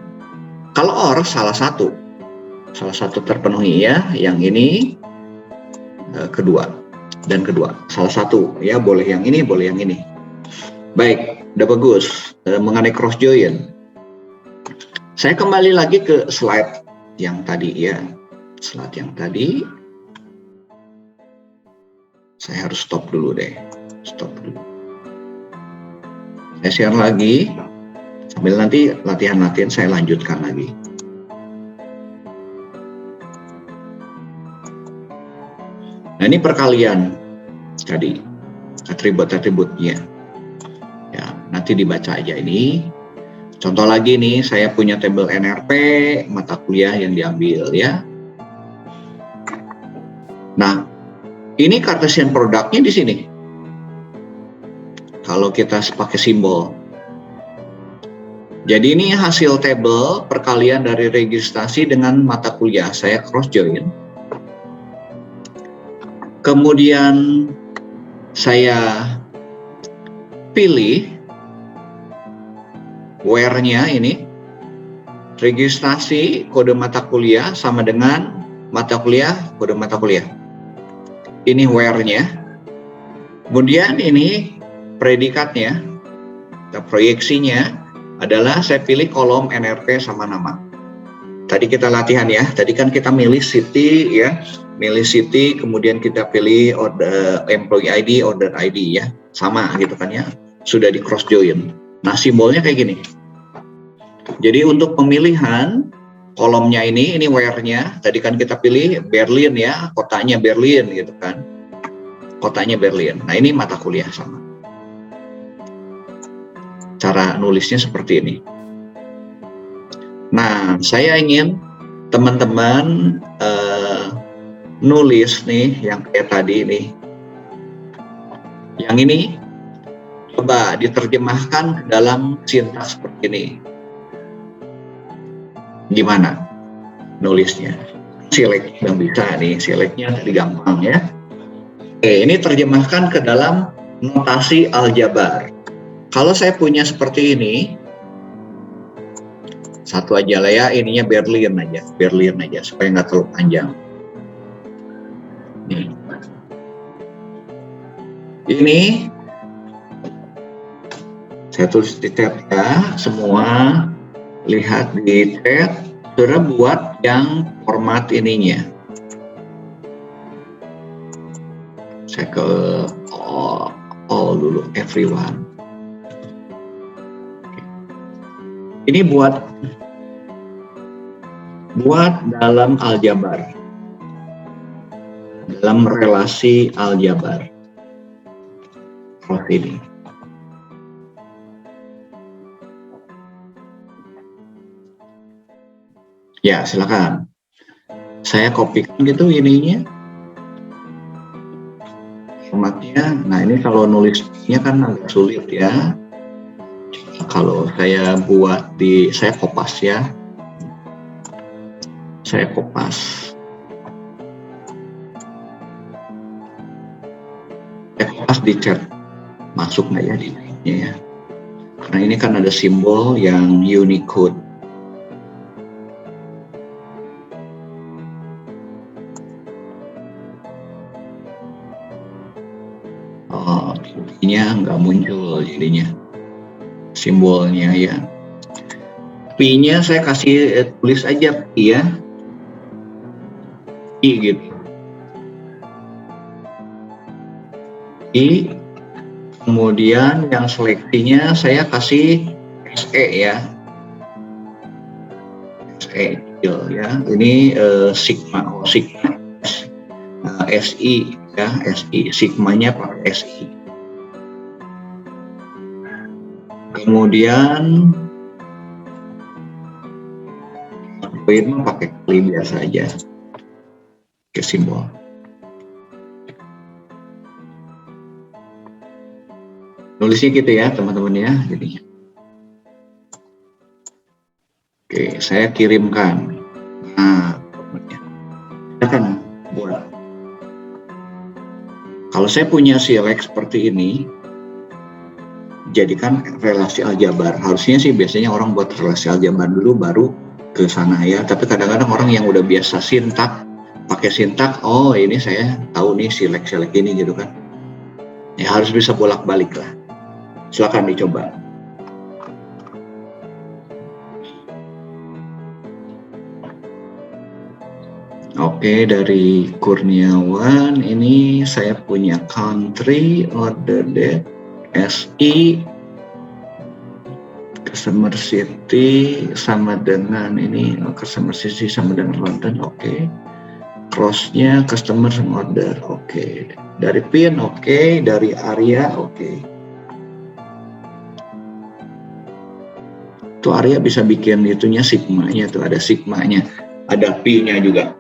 Kalau OR salah satu terpenuhi ya, yang ini kedua dan kedua. Salah satu ya, boleh yang ini, boleh yang ini. Baik, udah bagus. Mengenai cross join. Saya kembali lagi ke slide yang tadi ya. Slide yang tadi. Saya harus stop dulu deh. Stop dulu. Saya share lagi. Sambil nanti latihan-latihan saya lanjutkan lagi. Nah, ini perkalian tadi. Atribut-atributnya. Ya, nanti dibaca aja ini. Contoh lagi nih, saya punya tabel NRP, mata kuliah yang diambil ya. Nah, ini Cartesian produknya di sini. Kalau kita pakai simbol. Jadi ini hasil tabel perkalian dari registrasi dengan mata kuliah. Saya cross join. Kemudian saya pilih where-nya ini. Registrasi kode mata kuliah sama dengan mata kuliah, kode mata kuliah. Ini where-nya. Kemudian ini predikatnya, proyeksinya adalah saya pilih kolom NRP sama nama. Tadi kita latihan ya, tadi kan kita milih city ya, milih city, kemudian kita pilih order, employee ID, order ID ya, sama gitu kan ya, sudah di cross join. Nah simbolnya kayak gini. Jadi untuk pemilihan kolomnya ini where-nya, tadi kan kita pilih Berlin ya, kotanya Berlin gitu kan, kotanya Berlin. Nah ini mata kuliah sama. Cara nulisnya seperti ini. Nah, saya ingin teman-teman nulis nih yang kayak tadi nih. Yang ini coba diterjemahkan dalam sintaks seperti ini. Gimana nulisnya? Select yang bisa nih, selectnya tadi gampang ya. Oke, ini terjemahkan ke dalam notasi aljabar. Kalau saya punya seperti ini, satu aja lah ya, ininya Berlin aja, supaya nggak terlalu panjang. Nih. Ini saya tulis di chat ya, semua lihat di chat, sudah buat yang format ininya. Saya ke all dulu, everyone. Ini buat dalam aljabar, dalam relasi aljabar. Seperti ini. Ya, silakan. Saya kopikan gitu ininya. formatnya. Nah, ini kalau nulisnya kan agak sulit ya. Kalau saya buat saya kopas ya. Saya kopas. Saya kopas di chat. Masuk nggak ya di nya ya? Karena ini kan ada simbol yang Unicode. Oh, ininya nggak muncul jadinya simbolnya ya. P-nya saya kasih tulis aja P ya. I gitu. I. Kemudian yang seleksinya saya kasih SE ya. SE ya. Ini sigma. Oh, sigma. SI ya, SI. Sigmanya pakai SI. Kemudian poin pakai kali biasa aja ke simbol. Nulisnya gitu ya teman-teman ya, jadinya. Oke, saya kirimkan. Nah, kita kan buat. Kalau saya punya select seperti ini, jadikan relasi aljabar. Harusnya sih biasanya orang buat relasi aljabar dulu baru ke sana ya. Tapi kadang-kadang orang yang udah biasa sintak, pakai sintak, oh ini saya tahu nih select ini gitu kan. Ya harus bisa bolak-balik lah. Silakan dicoba. Oke, dari Kurniawan ini saya punya country, order date, SI, customer city sama dengan ini, customer city sama dengan London, oke. Crossnya customer order, oke. Dari PIN, oke. Dari area, oke. Tuh area bisa bikin itunya sigmanya, tuh ada sigmanya, ada P-nya juga.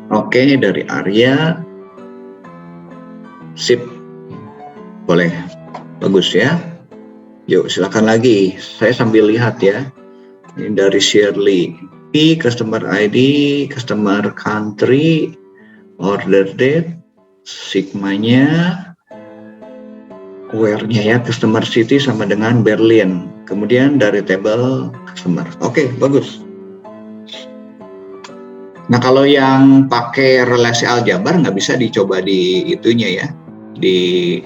Oke, dari area sip, boleh, bagus ya. Yuk silakan lagi, saya sambil lihat ya. Ini dari Shirley, customer ID, customer country, order date, sigmanya, where-nya ya, customer city sama dengan Berlin. Kemudian dari table customer. Oke, bagus. Nah, kalau yang pakai relasi aljabar nggak bisa dicoba di itunya ya, di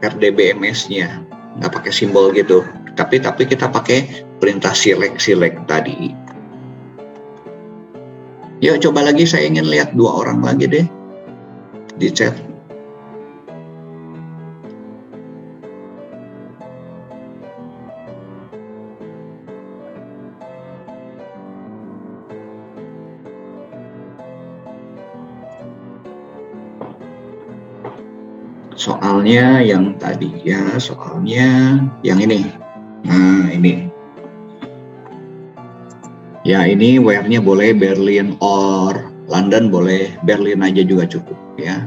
RDBMS-nya, nggak pakai simbol gitu. Tapi kita pakai perintah select tadi. Yuk coba lagi, saya ingin lihat 2 orang lagi deh di chat. Soalnya yang tadi ya, soalnya yang ini. Nah, ini. Ya, ini where-nya boleh Berlin or London, boleh Berlin aja juga cukup ya.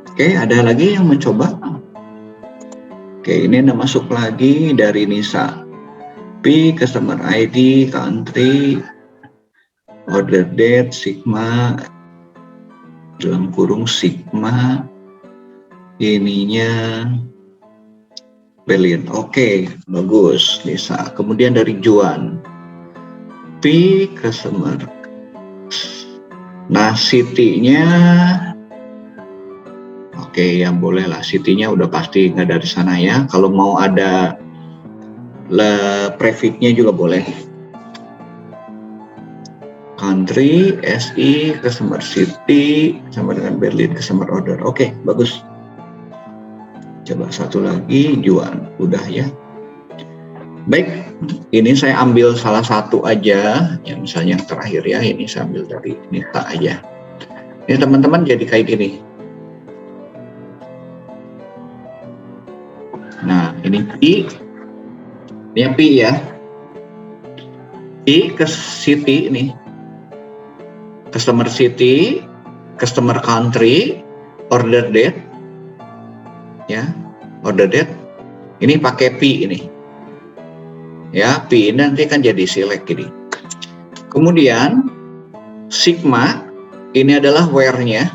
Oke, ada lagi yang mencoba? Oke, ini udah masuk lagi dari Nisa. P, customer ID, country, order date, sigma, dalam kurung sigma, ininya Berlin. Oke, bagus Nisa. Kemudian dari Juan, P, customer. Nah, city-nya oke, yang boleh lah, city-nya udah pasti nggak dari sana ya. Kalau mau ada prefix-nya juga boleh. Country, SI, customer city, sama dengan Berlin, customer order. Oke, bagus. Coba satu lagi, Juan. Udah ya. Baik, ini saya ambil salah satu aja. Yang misalnya yang terakhir ya, ini saya ambil dari Nita aja. Ini teman-teman jadi kayak gini. Nah, Ini P, ini P ya. P ke city nih, customer city, customer country, order date, ya, order date. Ini pakai P ini, ya, P ini nanti kan jadi select ini. Kemudian sigma ini adalah where-nya.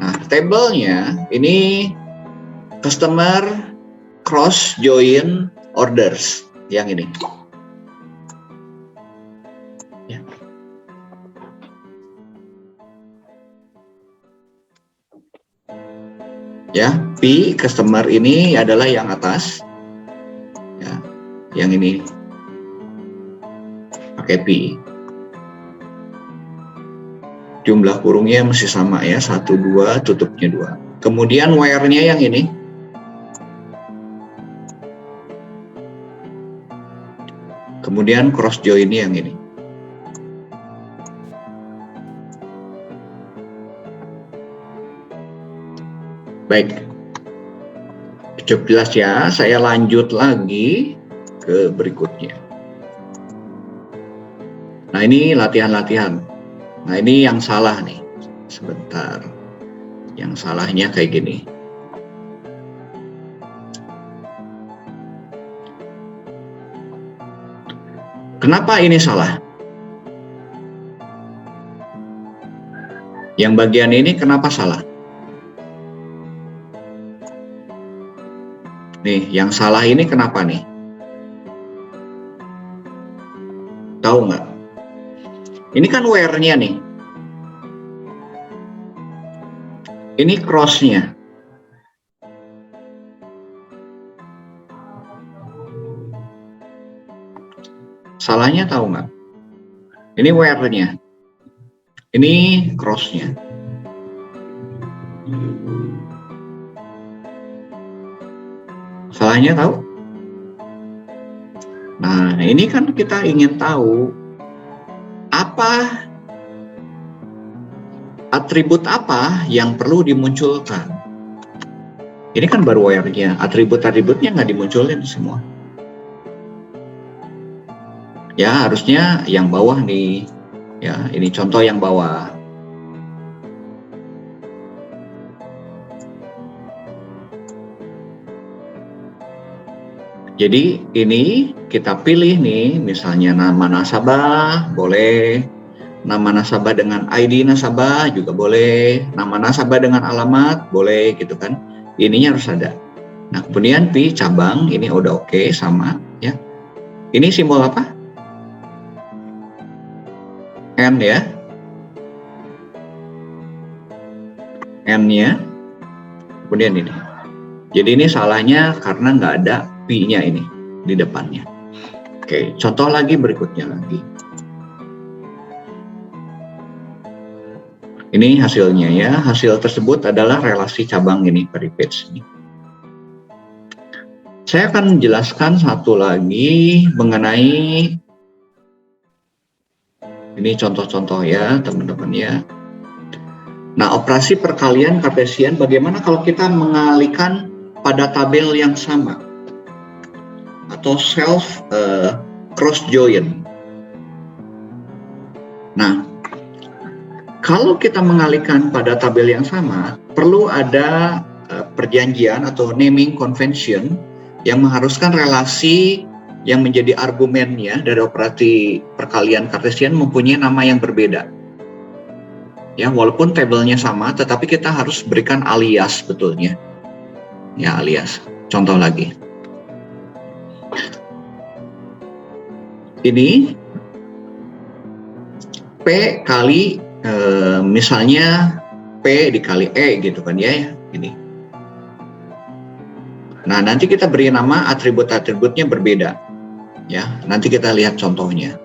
Nah, tabelnya ini customer cross join orders yang ini. Ya. Ya, P customer ini adalah yang atas. Ya, yang ini pakai P. Jumlah kurungnya masih sama ya, 1, 2, tutupnya 2. Kemudian where-nya yang ini. Kemudian cross join-nya yang ini. Baik. Cukup jelas ya, saya lanjut lagi ke berikutnya. Nah, ini latihan-latihan. Nah, ini yang salah nih. Sebentar. Yang salahnya kayak gini. Kenapa ini salah? Yang bagian ini kenapa salah? Nih, yang salah ini kenapa nih? Tahu nggak? Ini kan where-nya nih. Ini cross-nya. Salahnya tahu nggak? Ini where-nya. Ini cross-nya. Salahnya tahu? Nah, ini kan kita ingin tahu apa atribut apa yang perlu dimunculkan. Ini kan baru where-nya, atribut-atributnya nggak dimunculin semua. Ya, harusnya yang bawah nih. Ya, ini contoh yang bawah. Jadi ini kita pilih nih, misalnya nama nasabah boleh, nama nasabah dengan ID nasabah juga boleh, nama nasabah dengan alamat boleh gitu kan. Ininya harus ada. Nah, kemudian P cabang ini udah oke sama ya. Ini simbol apa? N ya. N-nya. Kemudian ini. Jadi ini salahnya karena nggak ada P-nya ini di depannya. Oke, contoh lagi berikutnya lagi. Ini hasilnya ya. Hasil tersebut adalah relasi cabang ini per page ini. Saya akan menjelaskan satu lagi mengenai ini contoh-contoh ya teman-teman ya. Nah, operasi perkalian Kartesian bagaimana kalau kita mengalihkan pada tabel yang sama atau self cross join. Nah, kalau kita mengalihkan pada tabel yang sama, perlu ada perjanjian atau naming convention yang mengharuskan relasi yang menjadi argumennya dari operasi perkalian Kartesian mempunyai nama yang berbeda. Ya, walaupun tabelnya sama, tetapi kita harus berikan alias betulnya. Ya, alias. Contoh lagi. Ini P kali misalnya P dikali E gitu kan ya, ini. Nah, nanti kita beri nama atribut-atributnya berbeda. Ya, nanti kita lihat contohnya.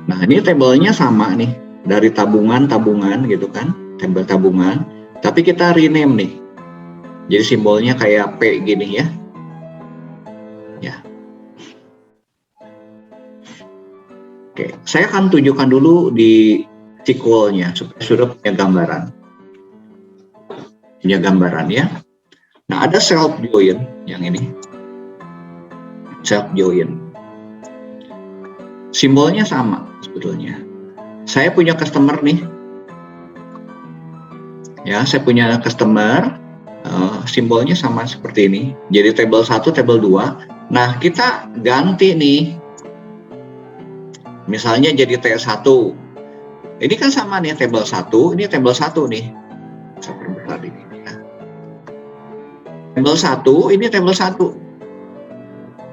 Nah, ini tabelnya sama nih, dari tabungan-tabungan gitu kan, tabel tabungan. Tapi kita rename nih, jadi simbolnya kayak P gini ya. Ya. Oke, saya akan tunjukkan dulu di SQL-nya supaya sudah punya gambaran ya. Nah, ada self join yang ini, self join, simbolnya sama sebetulnya. Saya punya customer nih, ya, saya punya customer, simbolnya sama seperti ini. Jadi table 1, table 2. Nah, kita ganti nih, misalnya jadi T1. Ini kan sama nih, table 1, ini table 1 nih. Saya perbesar ini. Table 1, ini table 1.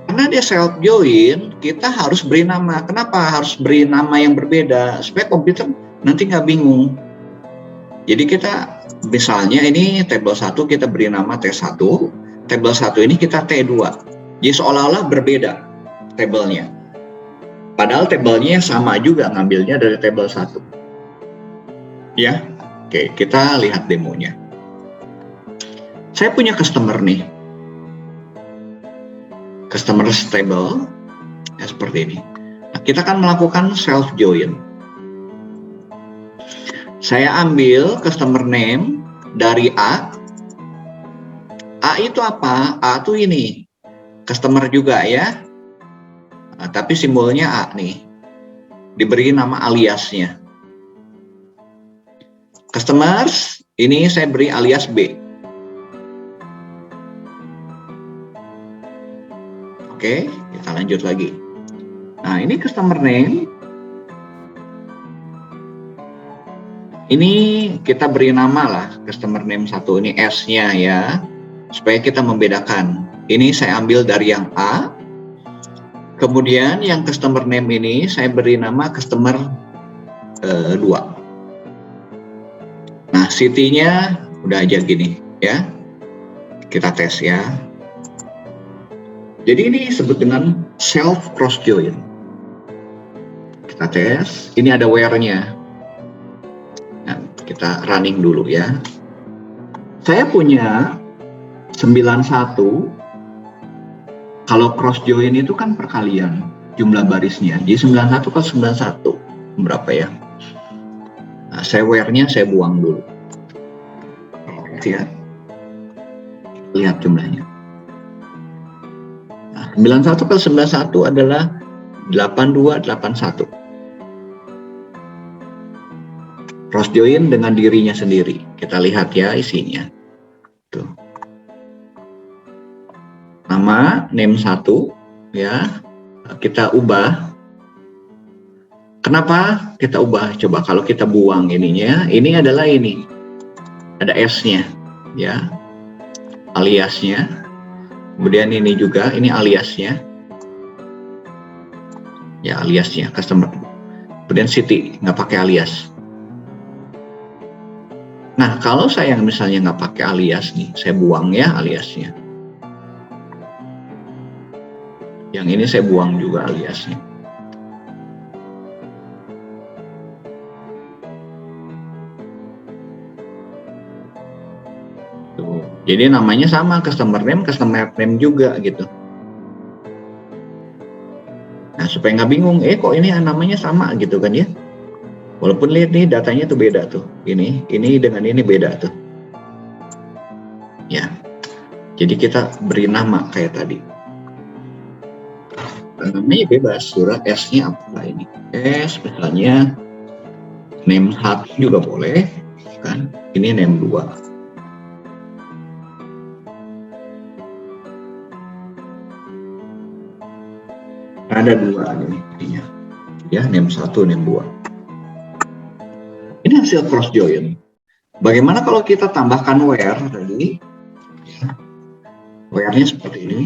Karena dia self join, kita harus beri nama. Kenapa harus beri nama yang berbeda? Supaya komputer nanti nggak bingung. Jadi kita, misalnya ini table 1 kita beri nama T1, table 1 ini kita T2. Jadi seolah-olah berbeda tabelnya. Padahal tabelnya sama juga, ngambilnya dari table 1. Ya, oke, kita lihat demonya. Saya punya customer nih, customer table ya, seperti ini. Nah, kita akan melakukan self join. Saya ambil customer name dari A. A itu apa? A itu ini customer juga ya. Nah, tapi simbolnya A nih, diberi nama aliasnya. Customers ini saya beri alias B. Oke, kita lanjut lagi. Nah, ini customer name. Ini kita beri nama lah, customer name 1, ini S-nya ya, supaya kita membedakan. Ini saya ambil dari yang A. Kemudian yang customer name ini saya beri nama customer 2. Nah, city-nya udah aja gini ya. Kita tes ya. Jadi ini disebut dengan self cross join. Kita tes, ini ada where-nya. Nah, kita running dulu ya. Saya punya 91. Kalau cross join itu kan perkalian jumlah barisnya. Jadi 91 kali 91 berapa ya? Nah, saya where-nya saya buang dulu. Ya. Lihat jumlahnya. 91 kali 91 adalah 8281. Cross join dengan dirinya sendiri. Kita lihat ya isinya. Tuh. Nama name 1 ya. Kita ubah. Kenapa kita ubah? Coba kalau kita buang ininya, ini adalah ini. Ada S-nya ya. Aliasnya. Kemudian ini juga, ini aliasnya. Ya, aliasnya, customer. Kemudian city, nggak pakai alias. Nah, kalau saya misalnya nggak pakai alias nih, saya buang ya aliasnya. Yang ini saya buang juga aliasnya. Tuh. Jadi namanya sama, customer name juga gitu. Nah, supaya nggak bingung, kok ini namanya sama gitu kan ya. Walaupun lihat nih datanya tuh beda tuh. Ini dengan ini beda tuh. Ya. Jadi kita beri nama kayak tadi. Namanya bebas, surat S-nya apa ini? S misalnya name 1 juga boleh kan. Ini name 2. Ada 2 ini ya, name 1, name 2. Ini hasil cross join. Bagaimana kalau kita tambahkan where tadi? Ya. Where-nya seperti ini.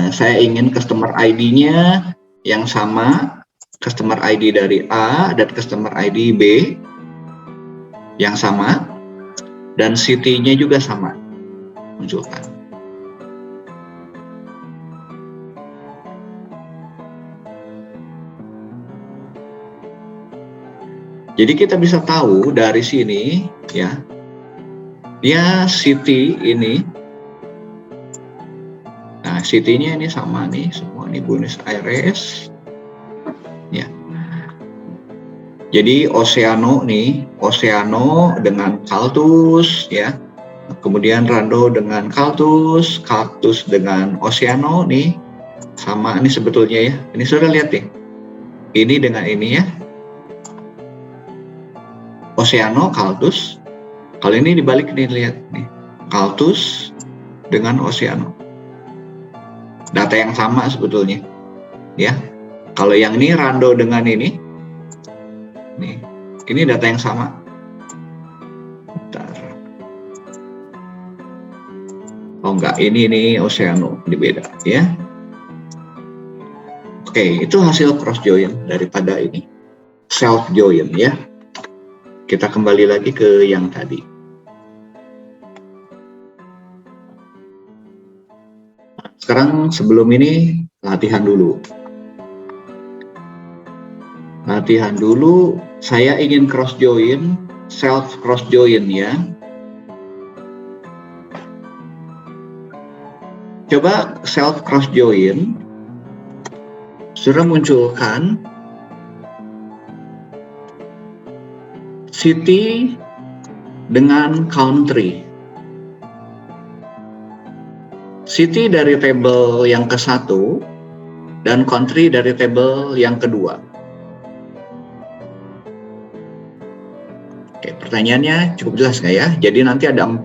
Saya ingin customer ID-nya yang sama, customer ID dari A dan customer ID B yang sama, dan city-nya juga sama. Munculkan. Jadi kita bisa tahu dari sini ya, city ini, nah city-nya ini sama nih, semua nih Buenos Aires, ya. Jadi Oceano nih, Oceano dengan Caltus ya. Kemudian Rando dengan Caltus, Caltus dengan Oceano nih. Sama nih sebetulnya ya. Ini sudah lihat nih. Ini dengan ini ya. Oceano, Caltus. Kalau ini dibalik nih, lihat nih. Caltus dengan Oceano. Data yang sama sebetulnya. Ya. Kalau yang ini Rando dengan ini. Nih. Ini data yang sama. Bentar. Oh enggak, ini Oceano, ini beda ya. Oke, itu hasil cross join daripada ini. Self join ya. Kita kembali lagi ke yang tadi. Sekarang sebelum ini latihan dulu. Latihan dulu, saya ingin cross join, self cross join ya. Coba self cross join, sudah munculkan city dengan country. City dari tabel yang ke-1 dan country dari tabel yang kedua. Oke, pertanyaannya cukup jelas nggak ya? Jadi nanti ada 4.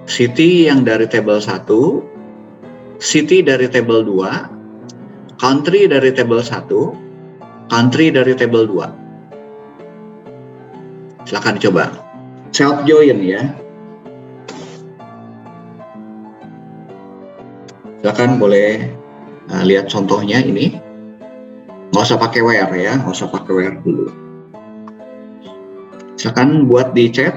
City yang dari tabel 1, city dari tabel 2, country dari tabel 1, country dari tabel 2. Silakan coba. Self join ya. Silakan boleh lihat contohnya ini. Nggak usah pakai where ya, nggak usah pakai where dulu. Silakan buat di chat.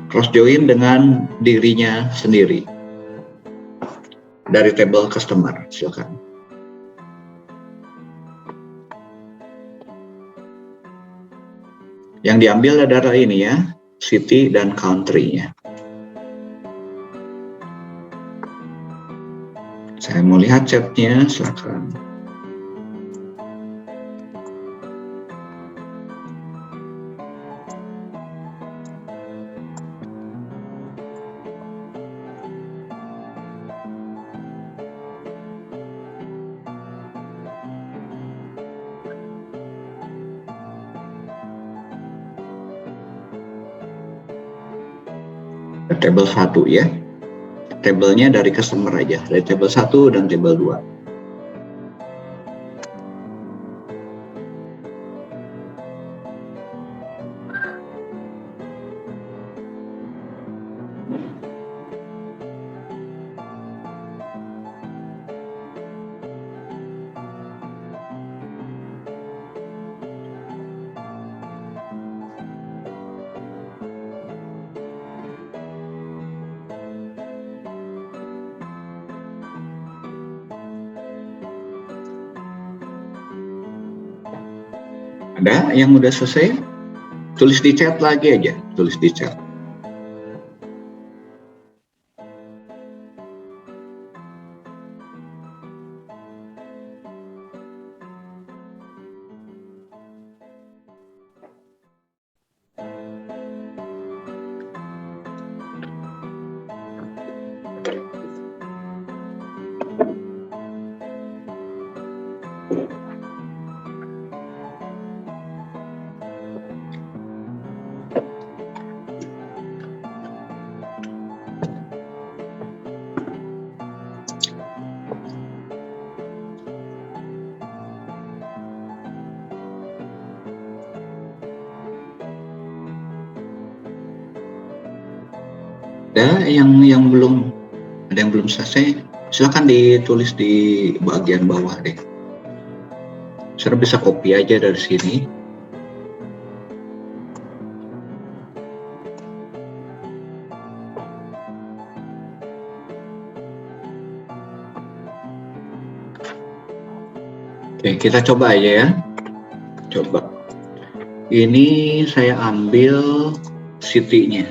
Cross join dengan dirinya sendiri dari tabel customer. Silakan. Yang diambil adalah ini ya, city dan country-nya. Saya mau lihat chatnya, silakan. Tabel 1 ya. Tabelnya dari customer aja, dari tabel 1 dan tabel 2. Ada yang udah selesai? Tulis di chat lagi aja, tulis di chat. Ada yang belum, ada yang belum selesai, silakan ditulis di bagian bawah deh. Saya bisa copy aja dari sini. Oke, kita coba aja ya. Coba. Ini saya ambil city-nya.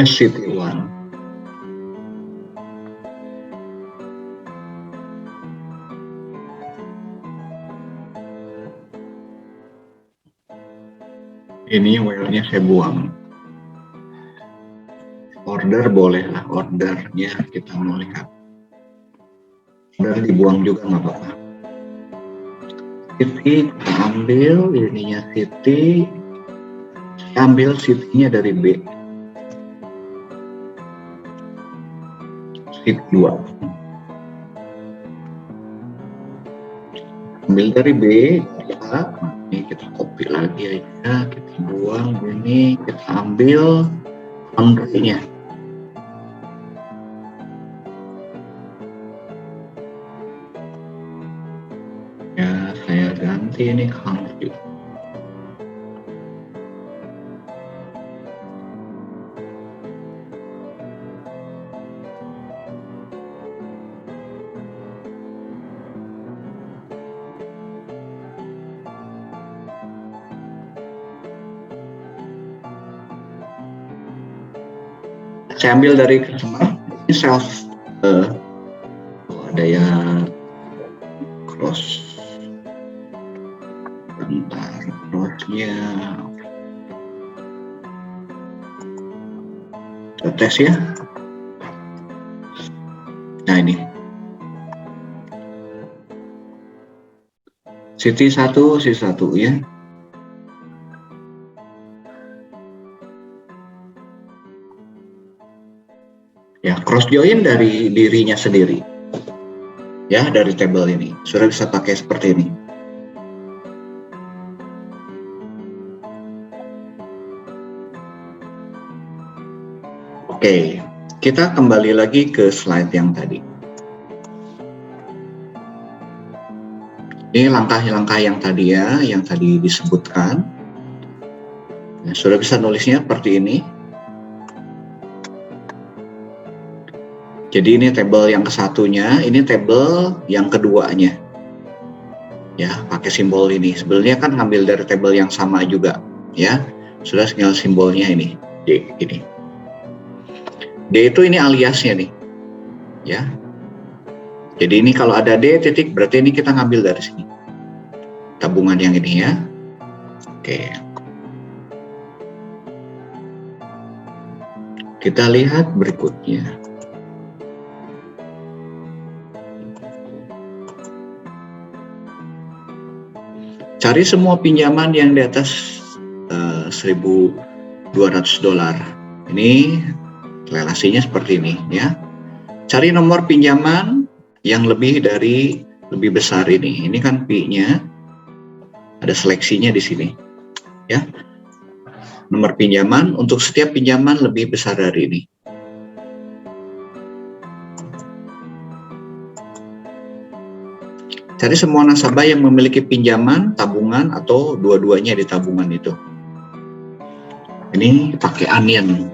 City 1. Ini well-nya saya buang. Order boleh lah, ordernya kita mau lihat. Order dibuang juga nggak apa-apa. City kita ambil, ininya city. Saya ambil city-nya dari B. City 2. Ambil dari B, ya. Ini kita copy lagi aja, kita buang ini, kita ambil country-nya. Ya, saya ganti ini country. Saya ambil dari customer, ini self, ada yang cross, bentar, crossnya, kita tes ya. Nah ini, city 1, city 1 ya. Ya, cross join dari dirinya sendiri. Ya, dari table ini. Sudah bisa pakai seperti ini. Oke, kita kembali lagi ke slide yang tadi. Ini langkah-langkah yang tadi ya, yang tadi disebutkan. Nah, sudah bisa nulisnya seperti ini. Jadi ini table yang ke-1-nya, ini table yang keduanya. Ya, pakai simbol ini. Sebenarnya kan ngambil dari table yang sama juga, ya. Sudah tinggal simbolnya ini, D ini. D itu ini aliasnya nih. Ya. Jadi ini kalau ada D titik berarti ini kita ngambil dari sini. Tabungan yang ini ya. Oke. Kita lihat berikutnya. Cari semua pinjaman yang di atas $1.200. Ini relasinya seperti ini ya. Cari nomor pinjaman yang lebih besar ini. Ini kan P-nya. Ada seleksinya di sini. Ya. Nomor pinjaman untuk setiap pinjaman lebih besar dari ini. Cari semua nasabah yang memiliki pinjaman, tabungan, atau dua-duanya di tabungan itu. Ini pakai onion.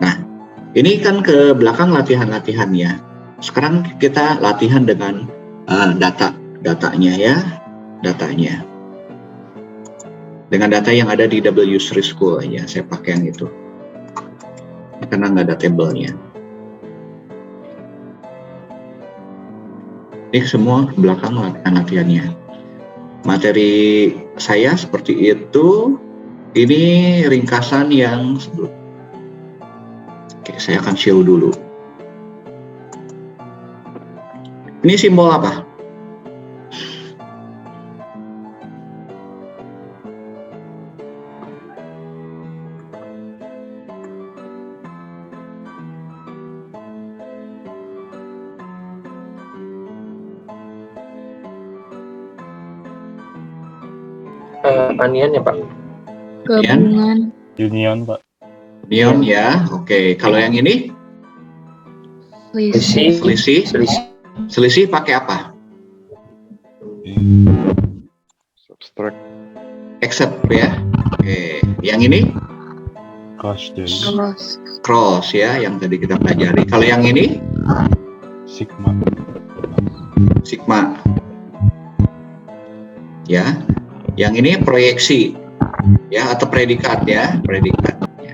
Nah, ini kan ke belakang latihan-latihannya. Sekarang kita latihan dengan datanya ya, datanya. Dengan data yang ada di W3 School ya, saya pakai yang itu. Karena nggak ada tabelnya. Ini semua ke belakang latihannya. Materi saya seperti itu. Ini ringkasan yang sebelum. Oke, saya akan show dulu. Ini simbol apa? Anian ya Pak? Gabungan. Union, Pak. Union ya. Oke, kalau yang ini? Selisih. Selisih pakai apa? Subtract. Except ya. Oke, yang ini? Cross J. Cross ya, yang tadi kita pelajari. Kalau yang ini? Sigma. Sigma. Ya. Yang ini proyeksi ya, atau predikat ya, predikat. Ya.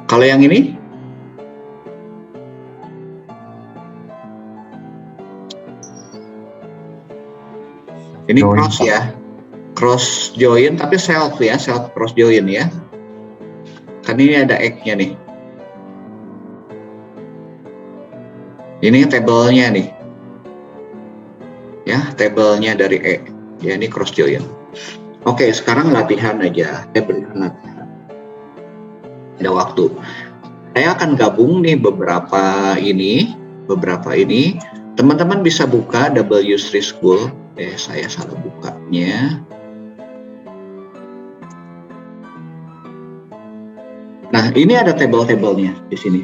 Kalau yang ini? Ini Join, cross Pak. ya, cross join tapi self ya, self cross join ya. Kan ini ada egg-nya nih. Ini tabelnya nih. Ya, tabelnya dari E. Ya, ini cross join. Oke, sekarang latihan aja. Saya berikan latihan. Ada waktu. Saya akan gabung nih beberapa ini. Teman-teman bisa buka W3 School. Saya salah bukanya. Nah, ini ada tabel-tabelnya di sini.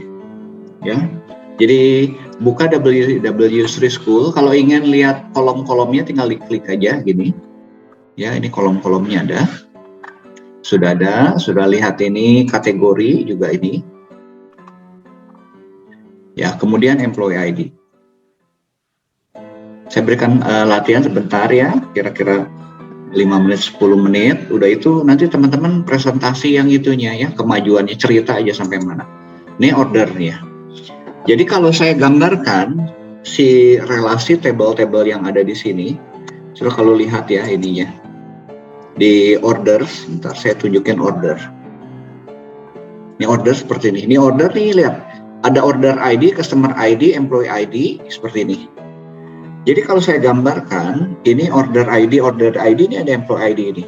Ya. Jadi buka W3 School. Kalau ingin lihat kolom-kolomnya tinggal diklik aja gini. Ya, ini kolom-kolomnya ada. Sudah ada, sudah lihat ini kategori juga ini. Ya, kemudian employee ID. Saya berikan latihan sebentar ya, kira-kira 5 menit, 10 menit. Udah itu nanti teman-teman presentasi yang itunya ya, kemajuannya, cerita aja sampai mana. Ini ordernya. Jadi kalau saya gambarkan si relasi tabel-tabel yang ada di sini, sudah kalau lihat ya ininya. Di order, sebentar saya tunjukin order. Ini order seperti ini. Ini order nih, lihat. Ada order ID, customer ID, employee ID, seperti ini. Jadi kalau saya gambarkan, ini order ID ini ada employee ID ini.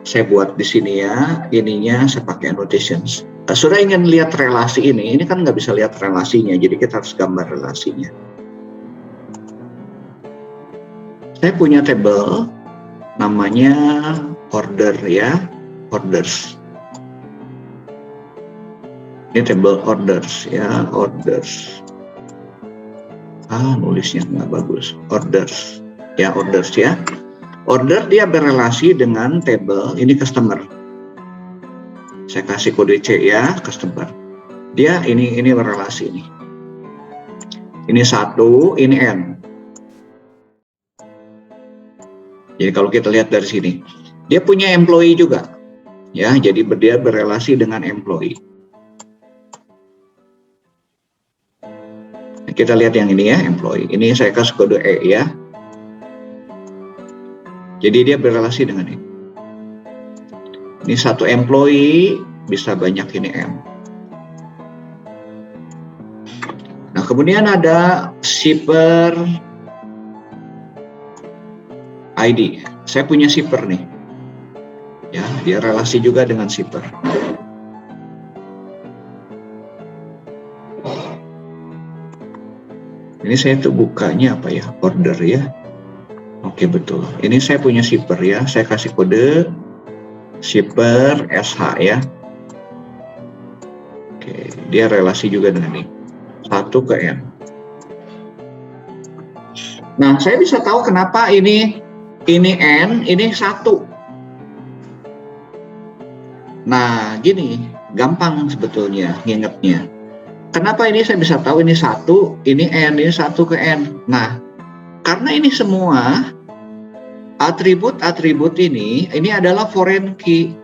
Saya buat di sini ya, ininya saya pakai annotations. Sudah ingin lihat relasi ini kan nggak bisa lihat relasinya, jadi kita harus gambar relasinya. Saya punya tabel, namanya order ya, orders. Ini tabel orders ya, orders. Nulisnya nggak bagus. Orders ya, orders ya. Order dia berrelasi dengan tabel ini customer. Saya kasih kode C ya, customer. Dia ini berrelasi nih. Ini 1, ini N. Jadi kalau kita lihat dari sini, dia punya employee juga. Ya, jadi dia berrelasi dengan employee. Kita lihat yang ini ya, employee. Ini saya kasih kode E ya. Jadi dia berrelasi dengan ini. Ini 1 employee, bisa banyak ini M. Nah, kemudian ada shipper ID. Saya punya shipper nih. Ya, dia relasi juga dengan shipper. Ini saya tuh bukanya apa ya? Order ya. Oke, betul. Ini saya punya shipper ya. Saya kasih kode shipper SH ya. Oke, dia relasi juga dengan ini. 1 ke N. Nah, saya bisa tahu kenapa ini N, ini 1. Nah, gini, gampang sebetulnya ngingetnya. Kenapa ini saya bisa tahu ini 1, ini N, ini 1 ke N. Nah, karena ini semua atribut-atribut ini adalah foreign key.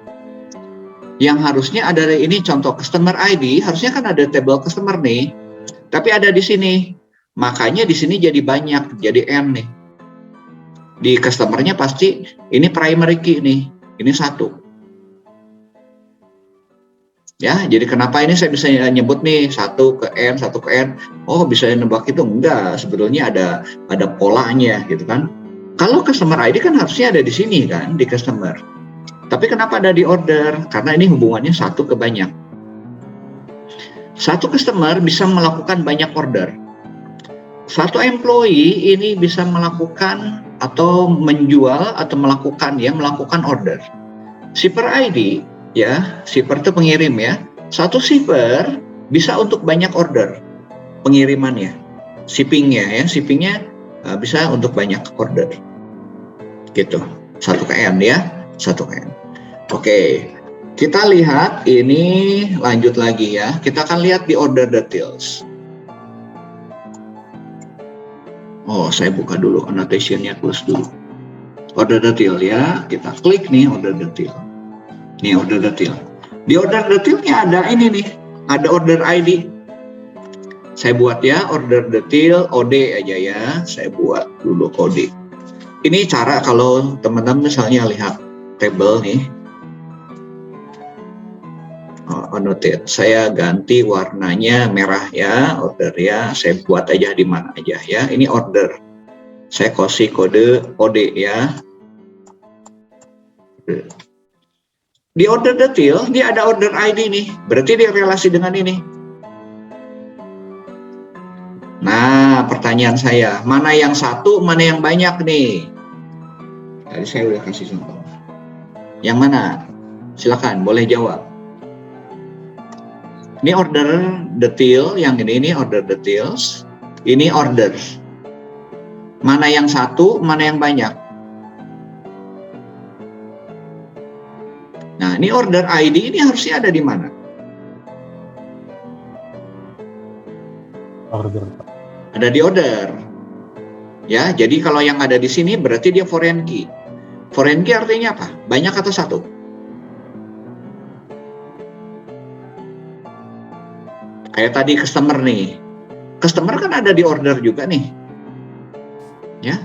Yang harusnya ada ini contoh customer ID, harusnya kan ada table customer nih. Tapi ada di sini. Makanya di sini jadi banyak, jadi N nih. Di customernya pasti ini primary key nih. Ini 1. Ya, jadi kenapa ini saya bisa nyebut nih 1 ke N, 1 ke N. Oh, bisa nebak itu? Enggak, sebetulnya ada polanya gitu kan. Kalau customer ID kan harusnya ada di sini kan, di customer. Tapi kenapa ada di order? Karena ini hubungannya 1 ke banyak. 1 customer bisa melakukan banyak order. 1 employee ini bisa melakukan atau menjual atau melakukan order. Shipper ID ya, shipper itu pengirim ya. 1 shipper bisa untuk banyak order pengirimannya, shippingnya bisa untuk banyak order. Gitu. 1 ke N ya, 1 ke N. Oke, kita lihat ini lanjut lagi ya. Kita akan lihat di order details. Oh, saya buka dulu annotation-nya, tulis dulu. Order detail ya, kita klik nih order detail. Nih order detail. Di order detailnya ada ini nih, ada order ID. Saya buat ya order detail OD aja ya, saya buat dulu OD. ini cara kalau teman-teman misalnya lihat tabel nih, annotate, saya ganti warnanya merah ya, order ya, saya buat aja di mana aja ya, ini order, saya kasih kode ya. Di order detail, dia ada order ID nih, berarti dia relasi dengan ini. Nah, pertanyaan saya, mana yang satu, mana yang banyak nih? Tadi saya udah kasih contoh. Yang mana? Silakan, boleh jawab. Ini order detail, yang ini order details, ini order. Mana yang satu, mana yang banyak? Nah, ini order ID ini harusnya ada di mana? Order, Pak. Ada di order. Ya, jadi kalau yang ada di sini berarti dia foreign key. Foreign key artinya apa? Banyak atau satu? Kayak tadi customer nih. Customer kan ada di order juga nih. Ya.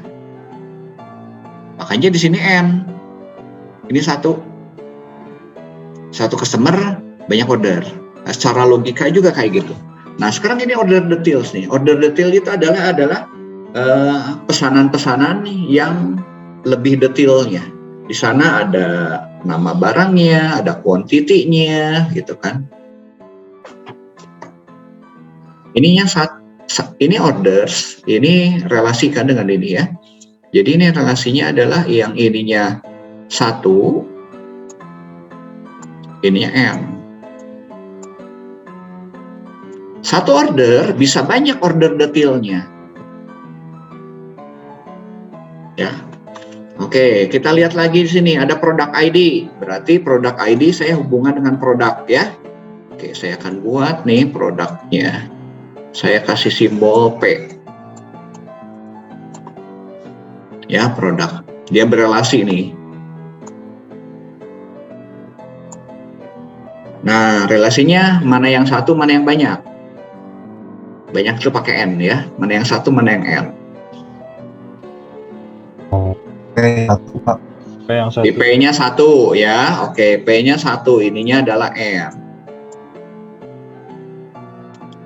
Makanya di sini N. Ini satu. Satu customer, banyak order. Nah, secara logika juga kayak gitu. Nah, sekarang ini order details nih. Order detail itu adalah pesanan-pesanan yang lebih detailnya. Di sana ada nama barangnya, ada kuantitinya, gitu kan. Ininya ini orders, ini relasikan dengan ini ya. Jadi ini relasinya adalah yang ininya 1, ininya M. Satu order bisa banyak order detailnya. Ya. Oke, kita lihat lagi di sini ada produk ID. Berarti produk ID saya hubungan dengan produk ya. Oke, saya akan buat nih produknya. Saya kasih simbol P. Ya, produk. Dia berelasi nih. Nah, relasinya mana yang satu, mana yang banyak? Banyak itu pakai N ya. Mana yang satu, mana yang N? Satu, Pak. P yang satu. Di P-nya 1 ya. Oke, P-nya 1. Ininya adalah N.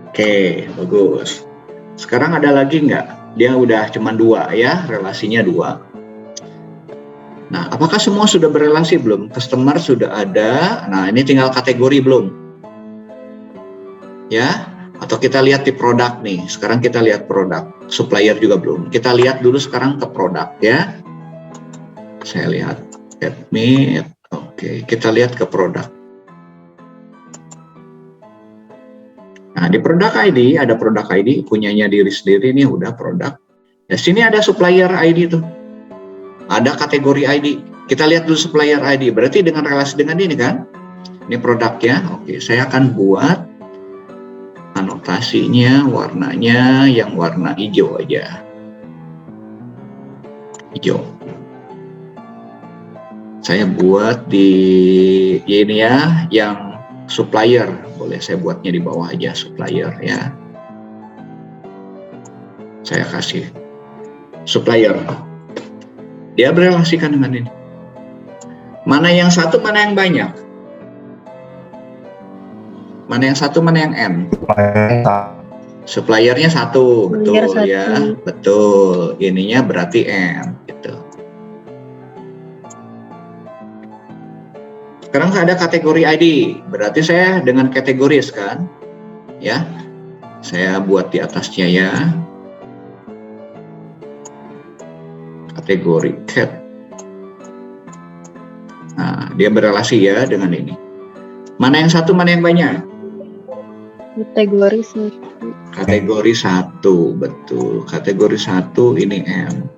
Oke, bagus. Sekarang ada lagi nggak? Dia udah cuma 2 ya, relasinya 2. Nah, apakah semua sudah berelasi belum? Customer sudah ada. Nah, ini tinggal kategori belum? Ya, atau kita lihat di produk nih. Sekarang kita lihat produk. Supplier juga belum. Kita lihat dulu sekarang ke produk ya. Saya lihat admit. Oke, kita lihat ke produk. Nah, di produk ID ada produk ID punyanya diri sendiri nih, udah produk. Ya, sini ada supplier ID tuh. Ada kategori ID. Kita lihat dulu supplier ID. Berarti dengan relasi dengan ini kan? Ini produknya. Oke, saya akan buat anotasinya, warnanya yang warna hijau aja. Hijau. Saya buat di ini ya, yang supplier. Boleh saya buatnya di bawah aja, supplier ya. Saya kasih supplier. Dia berelasikan dengan ini. Mana yang satu, mana yang banyak? Mana yang satu, mana yang N? Suppliernya 1, betul ya, betul. Ininya berarti N, gitu. Sekarang ada kategori ID, berarti saya dengan kategoris kan, ya. Saya buat di atasnya ya. Kategori cat. Nah, dia berelasi ya dengan ini. Mana yang satu, mana yang banyak? Kategori 1. Kategori 1, betul. Kategori 1 ini M.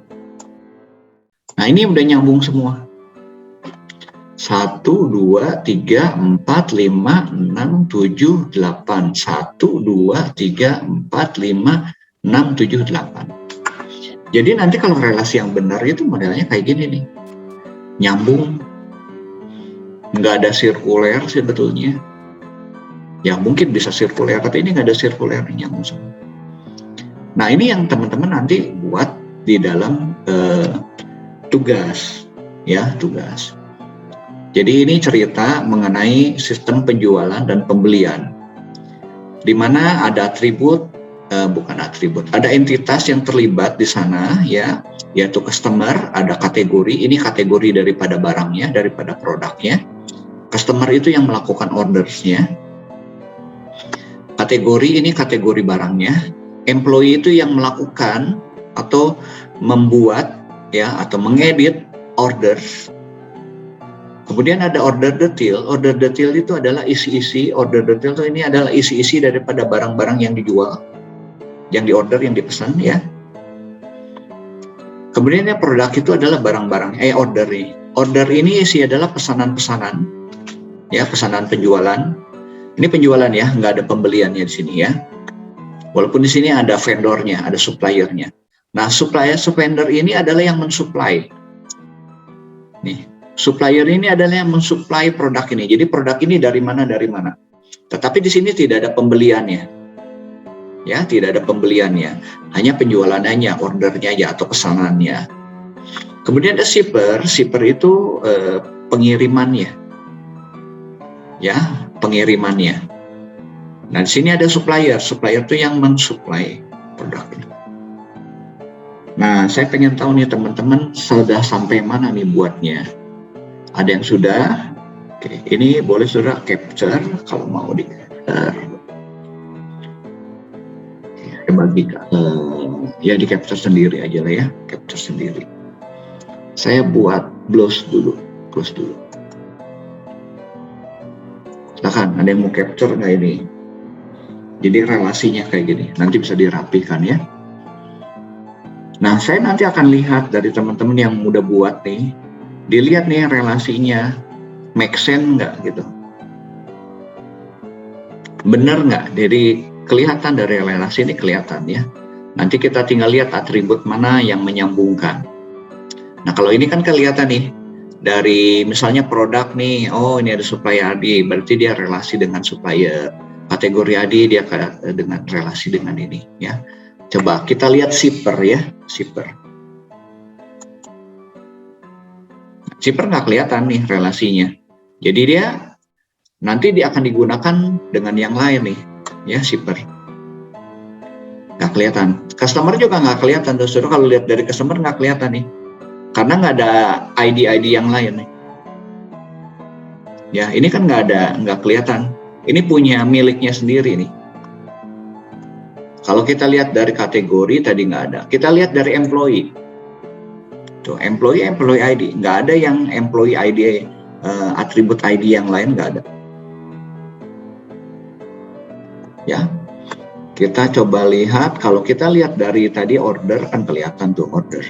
Nah, ini udah nyambung semua. 1, 2, 3, 4, 5, 6, 7, 8. 1, 2, 3, 4, 5, 6, 7, 8. Jadi nanti kalau relasi yang benar itu modelnya kayak gini nih. Nyambung. Nggak ada sirkuler sebetulnya. Ya mungkin bisa sirkuler, tapi ini nggak ada sirkuler yang nyambung semua. Nah, ini yang teman-teman nanti buat di dalam tugas, ya tugas. Jadi ini cerita mengenai sistem penjualan dan pembelian, di mana ada ada entitas yang terlibat di sana, ya, yaitu customer, ada kategori, ini kategori daripada barangnya, daripada produknya. Customer itu yang melakukan ordersnya. Kategori ini kategori barangnya. Employee itu yang melakukan atau membuat, ya, atau mengedit orders. Kemudian ada order detail. Order detail itu adalah isi-isi. Order detail itu ini adalah isi-isi daripada barang-barang yang dijual, yang diorder, yang dipesan, ya. Kemudian produk itu adalah barang-barang, order ini. Order ini isi adalah pesanan-pesanan, ya, pesanan penjualan. Ini penjualan, ya, nggak ada pembeliannya di sini, ya. Walaupun di sini ada vendornya, ada suppliernya. Nah, vendor ini adalah yang mensuplai. Nih. Supplier ini adalah yang mensuplai produk ini. Jadi produk ini dari mana. Tetapi di sini tidak ada pembeliannya. Ya, tidak ada pembeliannya. Hanya penjualannya, ordernya aja atau pesanannya. Kemudian ada shipper. Shipper itu pengirimannya. Ya, pengirimannya. Nah, di sini ada supplier. Supplier itu yang mensuplai produk ini. Nah, saya pengen tahu nih teman-teman sudah sampai mana nih buatnya. Ada yang sudah, oke, ini boleh sudah capture kalau mau di capture. Ya di capture sendiri aja lah, ya, capture sendiri. Saya buat close dulu. Silakan, ada yang mau capture nggak ini? Jadi relasinya kayak gini, nanti bisa dirapikan, ya. Nah, saya nanti akan lihat dari teman-teman yang udah buat nih. Dilihat nih relasinya, make sense nggak gitu, bener nggak? Jadi kelihatan dari relasi ini kelihatan, ya. Nanti kita tinggal lihat atribut mana yang menyambungkan. Nah, kalau ini kan kelihatan nih dari misalnya produk nih, oh ini ada supplier AD, berarti dia relasi dengan supplier. Kategori AD dia dengan relasi dengan ini, ya. Coba kita lihat shipper, ya, shipper. Shipper nggak kelihatan nih relasinya. Jadi dia nanti dia akan digunakan dengan yang lain nih, ya, shipper. Nggak kelihatan. Customer juga nggak kelihatan. Terus kalau lihat dari customer nggak kelihatan nih, karena nggak ada ID yang lain nih. Ya, ini kan nggak kelihatan. Ini punya miliknya sendiri nih. Kalau kita lihat dari kategori tadi nggak ada. Kita lihat dari employee. Tuh, employee ID, nggak ada yang employee ID, atribut ID yang lain nggak ada. Ya, kita coba lihat. Kalau kita lihat dari tadi order kan kelihatan tuh order.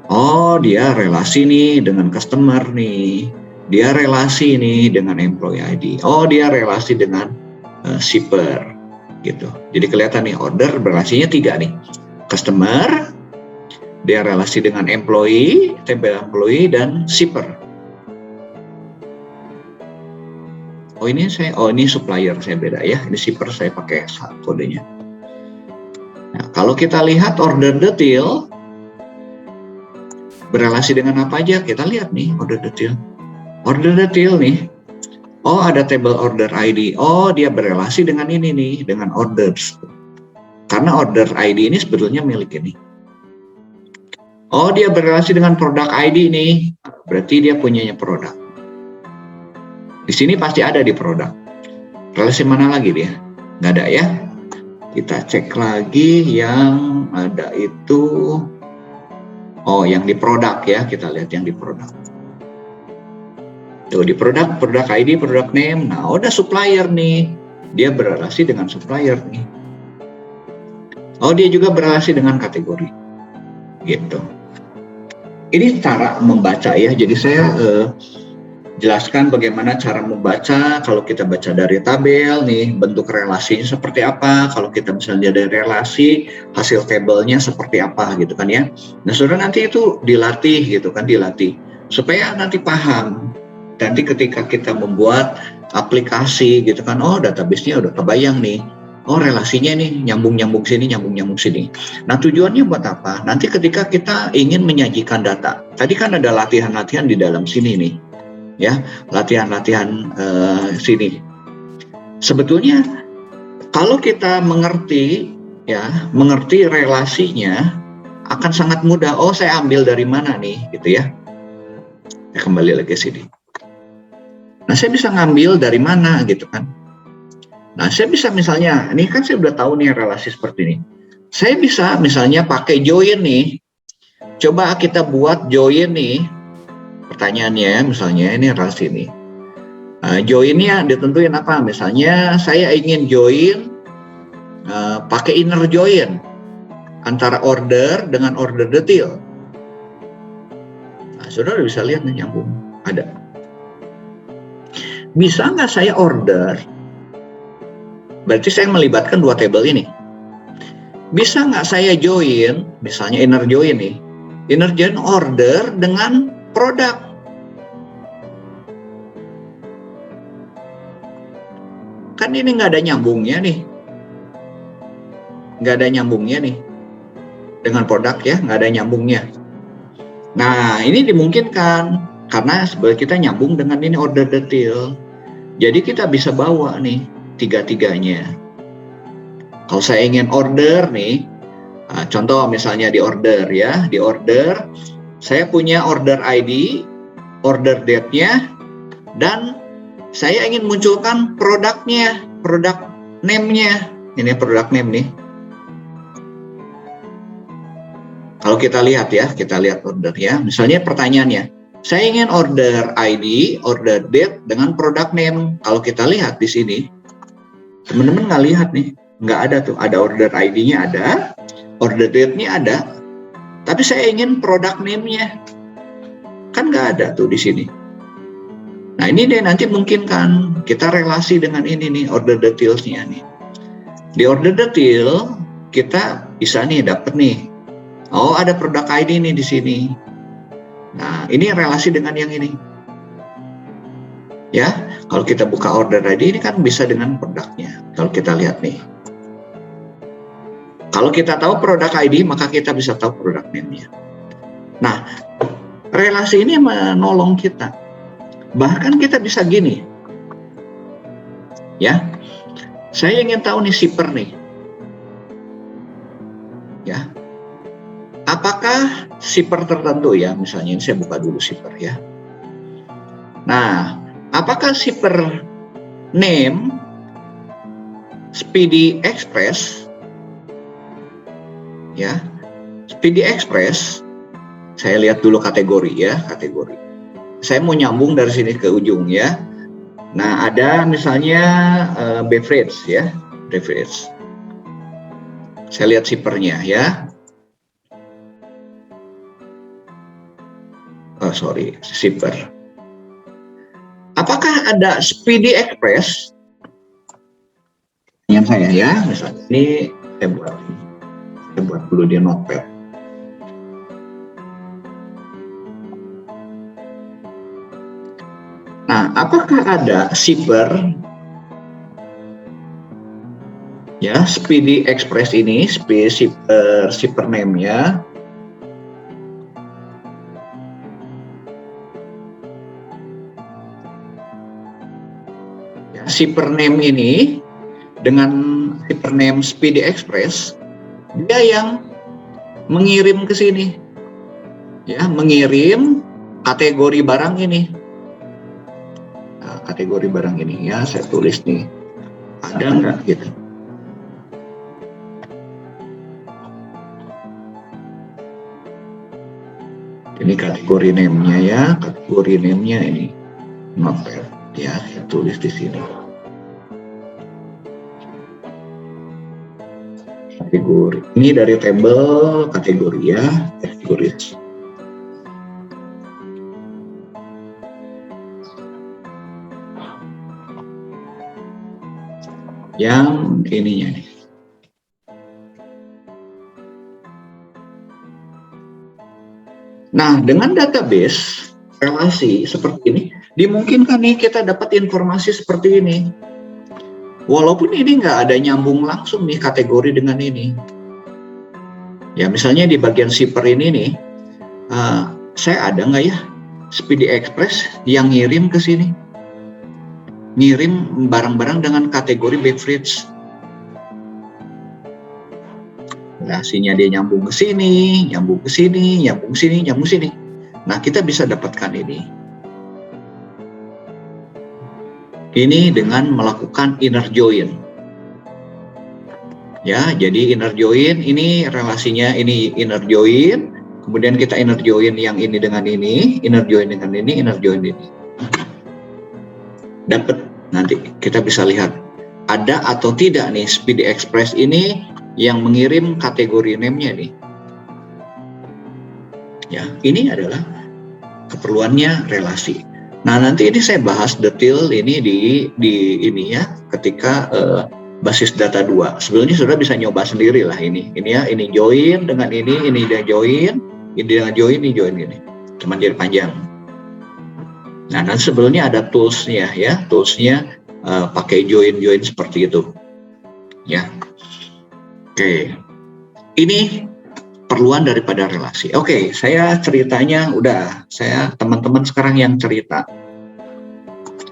Oh, dia relasi nih dengan customer nih. Dia relasi nih dengan employee ID. Oh, dia relasi dengan shipper, gitu. Jadi kelihatan nih order berelasinya 3 nih. Customer, dia relasi dengan employee, employee dan shipper. Ini supplier saya beda, ya. Ini shipper saya pakai kodenya. Nah, kalau kita lihat order detail berelasi dengan apa aja? Kita lihat nih order detail. Order detail nih. Oh, ada table order ID. Oh, dia berelasi dengan ini nih, dengan orders. Karena order ID ini sebetulnya milik ini. Oh, dia berelasi dengan produk ID nih, berarti dia punyanya produk. Di sini pasti ada di produk. Relasi mana lagi dia? Nggak ada, ya. Kita cek lagi yang ada itu. Oh, yang di produk, ya. Kita lihat yang di produk. Tuh, di produk ID, produk name. Nah, udah supplier nih. Dia berelasi dengan supplier nih. Oh, dia juga berelasi dengan kategori. Gitu. Ini cara membaca, ya. Jadi saya jelaskan bagaimana cara membaca. Kalau kita baca dari tabel nih, bentuk relasinya seperti apa. Kalau kita misalnya dari relasi, hasil tabelnya seperti apa gitu kan, ya. Nah, saudara nanti itu dilatih gitu kan, dilatih supaya nanti paham. Nanti ketika kita membuat aplikasi gitu kan, oh database-nya udah kebayang nih. Oh, relasinya nih nyambung-nyambung sini, nyambung-nyambung sini. Nah, tujuannya buat apa? Nanti ketika kita ingin menyajikan data, tadi kan ada latihan-latihan di dalam sini nih, ya, latihan-latihan sini. Sebetulnya kalau kita mengerti, ya, mengerti relasinya, akan sangat mudah. Oh, saya ambil dari mana nih, gitu ya. Saya kembali lagi ke sini. Nah, saya bisa ngambil dari mana, gitu kan? Nah, saya bisa misalnya, ini kan saya udah tahu nih relasi seperti ini. Saya bisa misalnya pakai join nih. Coba kita buat join nih. Pertanyaannya, misalnya ini relasi nih. Joinnya ditentuin apa? Misalnya saya ingin join pakai inner join antara order dengan order detail. Nah, saudara bisa lihat nih nyambung. Ada. Bisa nggak saya order? Berarti saya melibatkan dua table ini. Bisa nggak saya join, misalnya inner join nih, inner join order dengan produk. Kan ini nggak ada nyambungnya nih. Nggak ada nyambungnya nih. Dengan produk ya, nggak ada nyambungnya. Nah, ini dimungkinkan karena sebenarnya kita nyambung dengan ini order detail. Jadi kita bisa bawa nih tiga-tiganya. Kalau saya ingin order nih, contoh misalnya di order ya, di order saya punya order ID, order date-nya, dan saya ingin munculkan produknya, produk name-nya. Ini produk name nih. Kalau kita lihat ya, kita lihat order ya. Misalnya pertanyaannya, saya ingin order ID, order date dengan produk name. Kalau kita lihat di sini, teman-teman nggak lihat nih, nggak ada tuh. Ada order ID-nya ada, order date-nya ada, tapi saya ingin produk name-nya. Kan nggak ada tuh di sini. Nah, ini deh nanti mungkin kan kita relasi dengan ini nih, order details-nya nih. Di order detail, kita bisa nih dapat nih, oh ada produk ID nih di sini. Nah, ini relasi dengan yang ini. Ya, kalau kita buka order ID ini kan bisa dengan produknya. Kalau kita lihat nih. Kalau kita tahu produk ID, maka kita bisa tahu produk name-nya. Nah, relasi ini menolong kita. Bahkan kita bisa gini. Ya. Saya ingin tahu nih shipper nih. Ya. Apakah shipper tertentu ya, misalnya ini saya buka dulu shipper ya. Nah, apakah shipper name Speedy Express ya, Speedy Express, saya lihat dulu kategori ya, kategori. Saya mau nyambung dari sini ke ujung ya. Nah, ada misalnya beverage ya, beverage. Saya lihat shippernya ya. Oh, sorry, shipper. Apakah ada Speedy Express? Yang saya ya, misalnya ini saya buat dulu di notepad. Nah, apakah ada shipper ya, Speedy Express ini, shipper name-nya? Shipper name ini dengan shipper name Speedy Express, dia yang mengirim ke sini, ya, mengirim kategori barang ini. Nah, kategori barang ini ya, saya tulis nih, ada nggak gitu. Ini kategori name-nya ya, kategori name-nya ini notepad ya, saya tulis di sini. Kategori ini dari tabel kategori ya, kategori. Yang ininya nih. Nah, dengan database relasi seperti ini, dimungkinkan nih kita dapat informasi seperti ini. Walaupun ini nggak ada nyambung langsung nih kategori dengan ini. Ya misalnya di bagian shipper ini nih, saya ada nggak ya Speedy Express yang ngirim ke sini? Ngirim barang-barang dengan kategori beverage. Relasinya dia nyambung ke sini, nyambung ke sini, nyambung ke sini, nyambung ke sini. Nah, kita bisa dapatkan ini. Ini dengan melakukan inner join. Ya, jadi inner join ini relasinya ini inner join, kemudian kita inner join yang ini dengan ini, inner join dengan ini, inner join ini. Dapat nanti kita bisa lihat ada atau tidak nih Speedy Express ini yang mengirim kategori name-nya nih. Ya, ini adalah keperluannya relasi. Nah, nanti ini saya bahas detail ini di ini ya ketika basis data 2. Sebenarnya sudah bisa nyoba sendiri lah ini. Ini ya, ini join dengan ini dia join, ini dengan join, ini join ini. Cuman jadi panjang. Nah, nanti sebelumnya ada tools-nya ya, tools-nya pakai join seperti itu. Ya. Oke. Ini perluan daripada relasi. Oke, saya ceritanya udah. Saya teman-teman sekarang yang cerita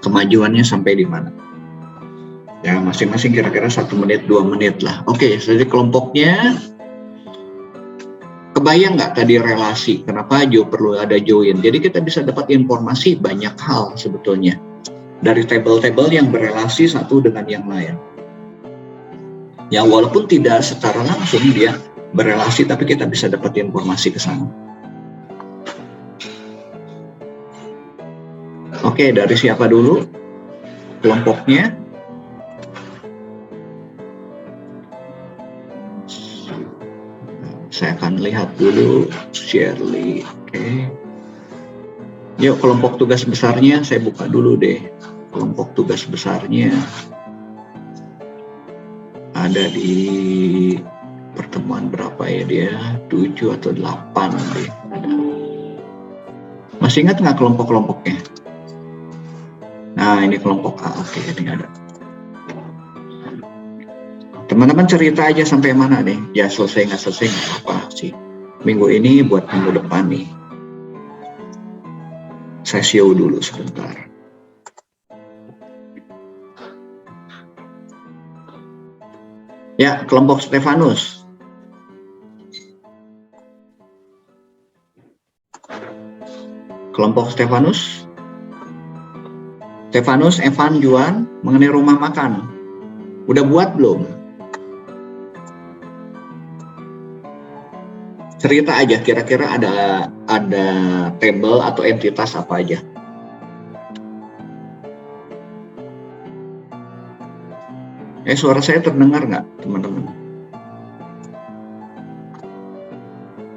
kemajuannya sampai di mana. Ya, masing-masing kira-kira 1 menit, 2 menit lah. Oke, jadi kelompoknya kebayang nggak tadi relasi? Kenapa perlu ada join? Jadi kita bisa dapat informasi banyak hal sebetulnya dari tabel-tabel yang berelasi satu dengan yang lain. Ya, walaupun tidak secara langsung dia berelasi, tapi kita bisa dapat informasi ke sana. Oke, dari siapa dulu kelompoknya? Saya akan lihat dulu Shirley. Oke. Yuk, kelompok tugas besarnya saya buka dulu deh. Kelompok tugas besarnya ada di pertemuan berapa ya dia? 7 atau 8 deh. Masih ingat nggak kelompok-kelompoknya? Nah, ini kelompok A. Oke, ini ada. Teman-teman cerita aja sampai mana nih? Ya selesai nggak selesai nggak apa sih. Minggu ini buat minggu depan nih. Saya show dulu sebentar. Ya, kelompok Stefanus. Kelompok Stefanus. Stefanus, Evan, Juan mengenai rumah makan. Udah buat belum? Cerita aja kira-kira ada tabel atau entitas apa aja. Suara saya terdengar nggak, teman-teman?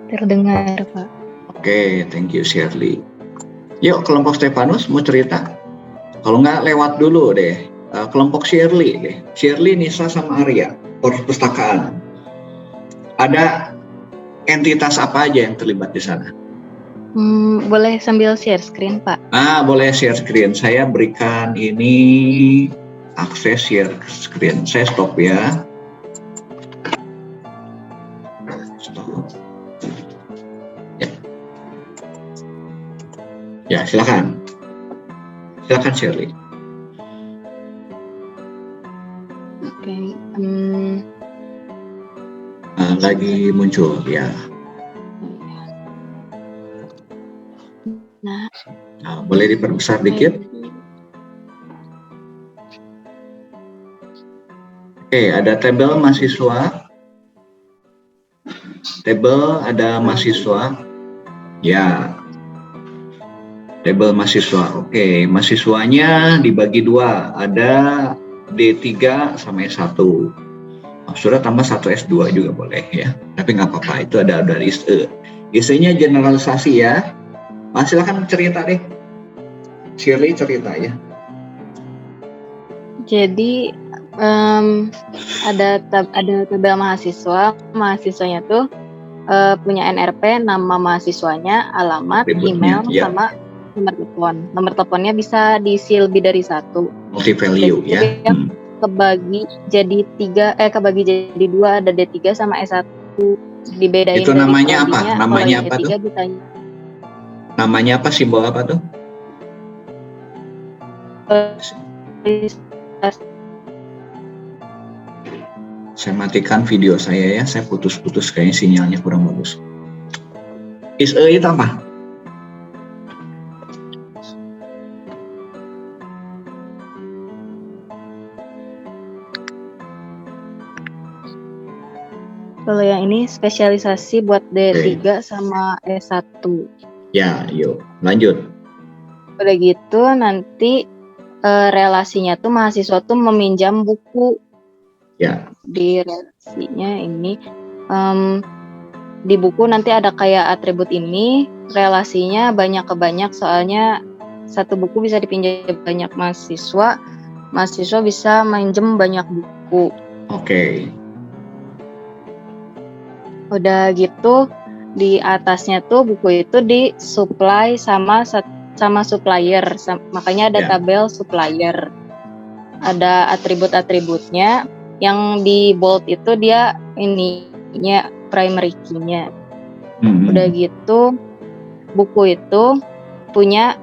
Terdengar, Pak. Oke, thank you Shirley. Yuk, kelompok Stefanus mau cerita? Kalau nggak lewat dulu deh. Kelompok Shirley deh. Shirley, Nisa, sama Arya. Perpustakaan. Ada entitas apa aja yang terlibat di sana? Boleh sambil share screen, Pak? Boleh share screen. Saya berikan ini akses share screen. Saya stop ya. Stop. Ya, silakan. Silakan Shirley. Oke. Lagi muncul ya. Nah, Boleh diperbesar dikit. Oke, ada tabel mahasiswa. Tabel ada mahasiswa. Ya. Tabel mahasiswa. Oke, mahasiswanya dibagi 2. Ada D3 sama S1. Sudah tambah 1 S2 juga boleh ya. Tapi nggak apa-apa, itu ada dari ISE. ISE-nya generalisasi ya. Silakan cerita deh. Shirley cerita ya. jadi ada tabel mahasiswa. Mahasiswanya tuh punya NRP, nama mahasiswanya, alamat, Atributnya, email, ya. sama nomor telepon. Nomor teleponnya bisa diisi lebih dari 1. Multi value ya. kebagi jadi dua, ada D3 sama S1. Dibedain Itu dari namanya apa? prodinya. Namanya Kalau apa D3 tuh? ditanya Namanya apa? Simbol apa tuh? Saya matikan video saya ya, saya putus-putus kayaknya sinyalnya kurang bagus. Is itu apa? Kalau yang ini spesialisasi buat D3 sama S1. Ya, yuk lanjut. Udah gitu nanti relasinya tuh mahasiswa tuh meminjam buku. Ya. Di relasinya ini di buku nanti ada kayak atribut ini, relasinya banyak ke banyak, soalnya satu buku bisa dipinjam banyak mahasiswa bisa minjem banyak buku. Oke. Udah gitu di atasnya tuh buku itu disuplai sama supplier, makanya ada tabel supplier, ada atribut-atributnya. Yang di bold itu dia ininya primary key-nya. Udah gitu buku itu punya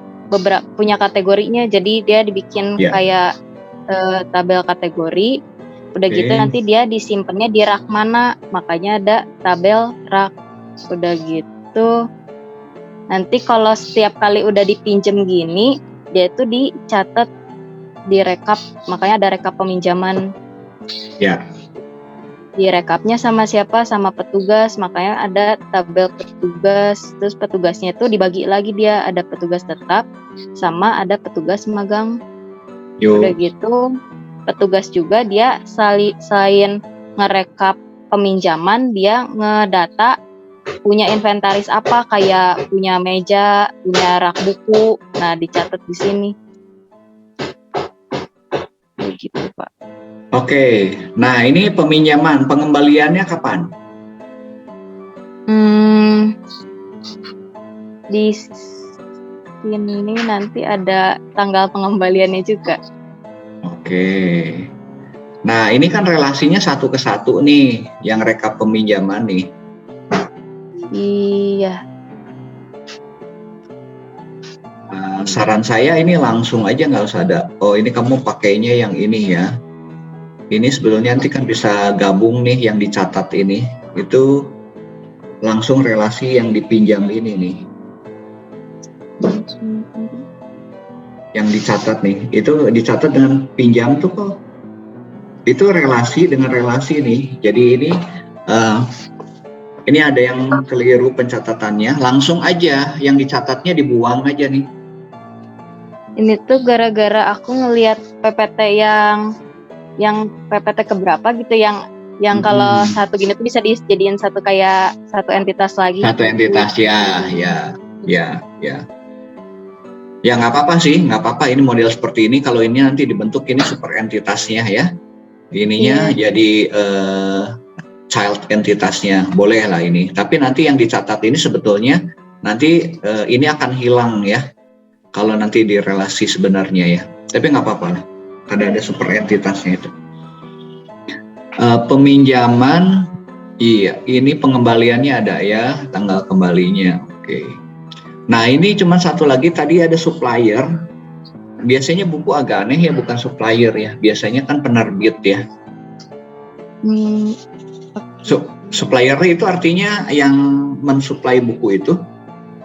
kategorinya, jadi dia dibikin kayak tabel kategori. Udah gitu nanti dia disimpannya di rak mana, makanya ada tabel rak. Udah gitu nanti kalau setiap kali udah dipinjem gini, dia itu dicatat, direkap, makanya ada rekap peminjaman. Ya. Direkapnya sama siapa? Sama petugas, makanya ada tabel petugas. Terus petugasnya itu dibagi lagi, dia ada petugas tetap sama ada petugas magang. Udah gitu petugas juga dia selain ngerekap peminjaman, dia ngedata punya inventaris apa, kayak punya meja, punya rak buku. Nah, dicatat di sini. Gitu, Pak. Oke, nah ini peminjaman, pengembaliannya kapan? Di sini nanti ada tanggal pengembaliannya juga. Oke, nah ini kan relasinya 1 ke 1 nih, yang rekap peminjaman nih. Iya. Saran saya ini langsung aja, nggak usah ada. Oh ini kamu pakainya yang ini ya. Ini sebetulnya nanti kan bisa gabung nih yang dicatat ini, itu langsung relasi yang dipinjam ini nih. Yang dicatat nih, itu dicatat dengan pinjam tuh kok. Itu relasi dengan relasi nih. Jadi ini ada yang keliru pencatatannya, langsung aja yang dicatatnya dibuang aja nih. Ini tuh gara-gara aku ngelihat PPT yang PPT keberapa gitu, yang kalau satu gini tuh bisa dijadiin satu kayak satu entitas lagi. Satu entitas ya. Ya nggak apa-apa sih, nggak apa-apa ini model seperti ini. Kalau ini nanti dibentuk ini super entitasnya ya. Ininya jadi child entitasnya, boleh lah ini. Tapi nanti yang dicatat ini sebetulnya nanti ini akan hilang ya. Kalau nanti di relasi sebenarnya ya. Tapi nggak apa-apa lah. Karena ada super entitasnya itu. Peminjaman, iya, ini pengembaliannya ada ya, tanggal kembalinya. Oke. Nah ini cuma satu lagi, tadi ada supplier. Biasanya buku agak aneh ya, bukan supplier ya. Biasanya kan penerbit ya. Supplier itu artinya yang mensuplai buku itu.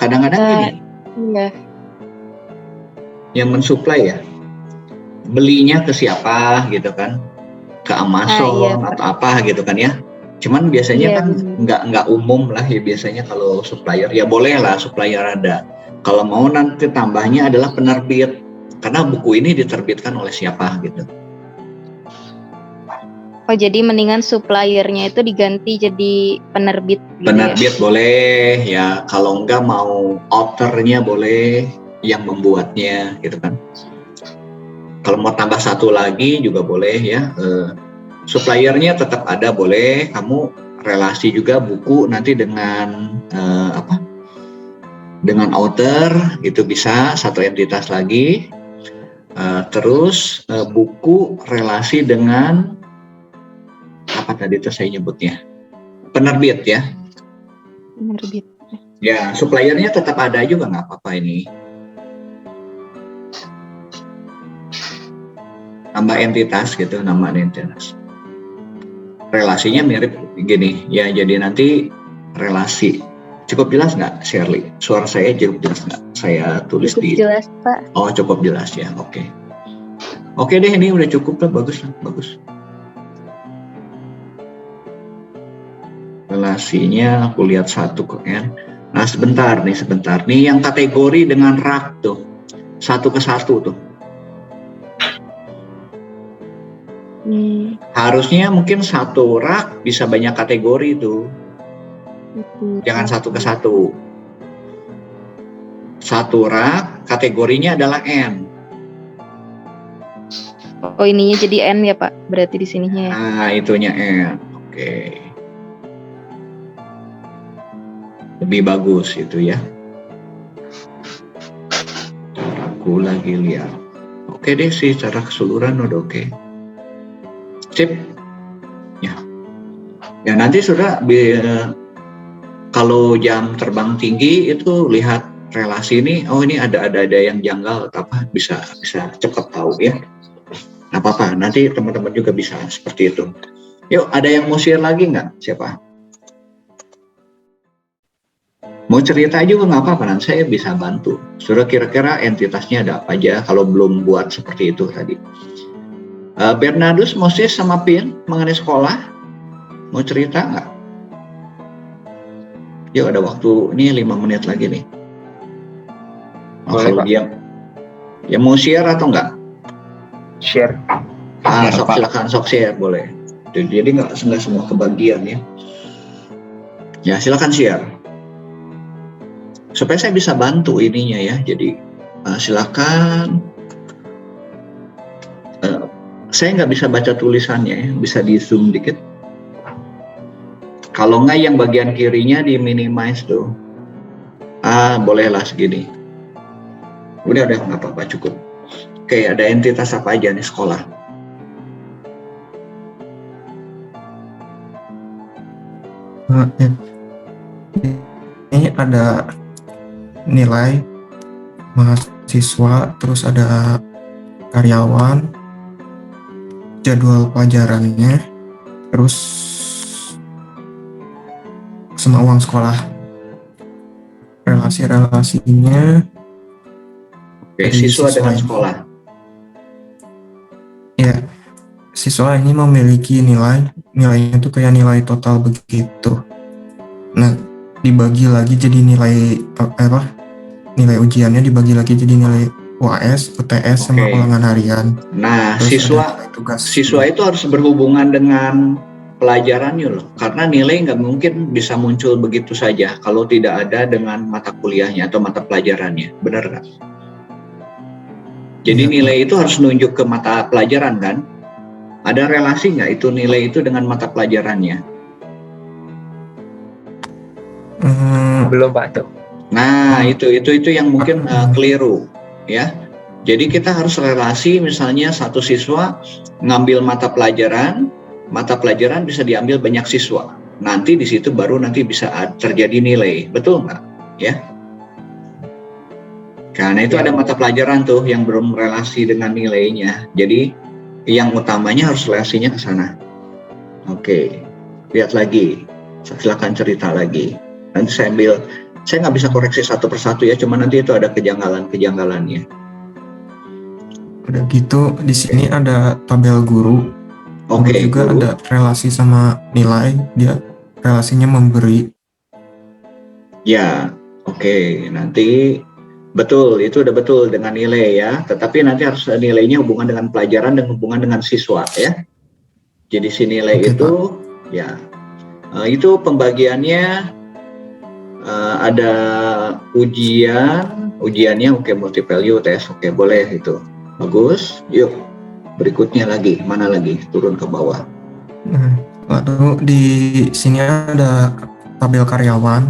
Kadang-kadang gini. Iya. Yang mensuplai ya. Belinya ke siapa gitu kan, ke Amazon atau apa gitu kan ya. Cuman biasanya kan nggak umum lah ya, biasanya kalau supplier ya boleh lah supplier ada. Kalau mau nanti tambahnya adalah penerbit, karena buku ini diterbitkan oleh siapa gitu. Oh jadi mendingan suppliernya itu diganti jadi penerbit gitu. Penerbit ya? Boleh ya, kalau nggak mau authornya boleh, yang membuatnya gitu kan. Kalau mau tambah satu lagi juga boleh ya. Suppliernya tetap ada, boleh. Kamu relasi juga buku nanti dengan dengan author, itu bisa satu entitas lagi. Terus buku relasi dengan apa tadi itu saya nyebutnya? Penerbit ya. Penerbit. Ya, suppliernya tetap ada juga nggak apa-apa ini. Tambah entitas gitu, nama entitas. Relasinya mirip gini, ya jadi nanti relasi. Cukup jelas nggak, Shirley? Suara saya cukup jelas nggak? Saya tulis Cukup di... jelas, Pak. Oh, cukup jelas ya, oke. Oke deh, ini udah cukup lah, bagus lah, bagus. Relasinya aku lihat 1 ke N. Nah sebentar nih yang kategori dengan rak tuh 1 ke 1 tuh. Harusnya mungkin 1 rak bisa banyak kategori tuh. Jangan 1 ke 1. 1 rak kategorinya adalah N. Oh, ininya jadi N ya, Pak? Berarti di sininya. Nah, itunya N. Oke. Lebih bagus itu ya. Aku lagi lihat. Oke deh sih, secara keseluruhan udah oke. Sip. Ya. Ya nanti sudah kalau jam terbang tinggi itu lihat relasi ini, oh ini ada yang janggal apa bisa cepat tahu ya. Nggak apa-apa, nanti teman-teman juga bisa seperti itu. Yuk, ada yang mau share lagi nggak? Siapa? Mau cerita juga nggak apa-apa, nanti saya bisa bantu. Sudah kira-kira entitasnya ada apa aja kalau belum buat seperti itu tadi. Bernardus, Moses, sama Pin mengenai sekolah, mau cerita nggak? Yuk, ada waktu, ini 5 menit lagi nih. Boleh, Pak. Ya mau share atau nggak? Share. Silakan sok share boleh. Jadi nggak semua kebagian ya. Ya silakan share. Supaya saya bisa bantu ininya ya. Jadi silakan. Saya nggak bisa baca tulisannya ya. Bisa di zoom dikit. Kalau nggak yang bagian kirinya di minimize tuh. Bolehlah segini. Udah nggak apa-apa cukup. Oke, ada entitas apa aja nih sekolah? Ini ada nilai mahasiswa, terus ada karyawan, jadwal pelajarannya, terus sama uang sekolah. Relasi-relasinya. Oke, siswa dengan sekolah. Ya, siswa ini memiliki nilainya itu kayak nilai total begitu. Nah, dibagi lagi jadi nilai ujiannya dibagi lagi jadi nilai UAS, UTS, sama ulangan harian. Nah, terus siswa itu harus berhubungan dengan pelajarannya loh, karena nilai nggak mungkin bisa muncul begitu saja kalau tidak ada dengan mata kuliahnya atau mata pelajarannya, benar nggak? Jadi nilai itu harus nunjuk ke mata pelajaran kan? Ada relasi nggak itu nilai itu dengan mata pelajarannya? Belum, Pak, tuh. Nah, itu yang mungkin keliru ya. Jadi kita harus relasi, misalnya satu siswa ngambil mata pelajaran bisa diambil banyak siswa. Nanti di situ baru nanti bisa terjadi nilai, betul nggak? Ya. Karena itu ada mata pelajaran tuh yang belum relasi dengan nilainya. Jadi yang utamanya harus relasinya ke sana. Oke, lihat lagi. Silakan cerita lagi. Nanti saya nggak bisa koreksi satu persatu ya, cuma nanti itu ada kejanggalannya. Udah gitu, di sini ada tabel guru. Oke, juga guru. Ada relasi sama nilai, dia relasinya memberi. Ya, oke. Nanti betul, itu udah betul dengan nilai ya. Tetapi nanti harus nilainya hubungan dengan pelajaran dan hubungan dengan siswa ya. Jadi si nilai itu, Pak. Ya, itu pembagiannya ada ujiannya oke, multi-value tes, oke, boleh itu. Bagus, yuk. Berikutnya lagi, mana lagi? Turun ke bawah. Lalu di sini ada tabel karyawan.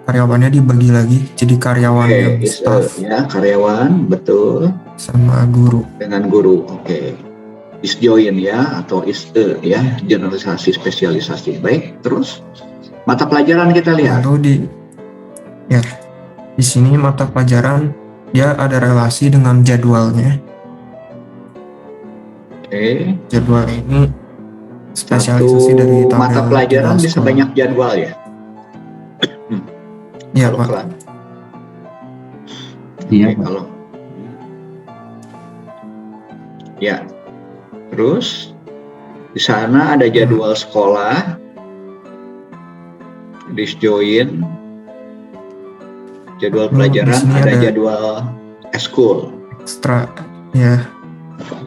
karyawannya dibagi lagi jadi karyawan Oke, yang is staff ya karyawan, betul, sama guru. dengan guru. Oke. Is join ya atau is ya, generalisasi spesialisasi. Baik, terus mata pelajaran kita lihat. Lalu di sini mata pelajaran dia ada relasi dengan jadwalnya. Oke. Jadwal ini Satu spesialisasi dari tabel mata pelajaran jadwal bisa sekolah. banyak jadwal ya. Iya Kalau Pak. kelas. Iya, Oke, Pak. kalau ya. Terus di sana ada jadwal sekolah, disjoin, jadwal Di pelajaran, sini ada ada jadwal eskul. ekstra ya.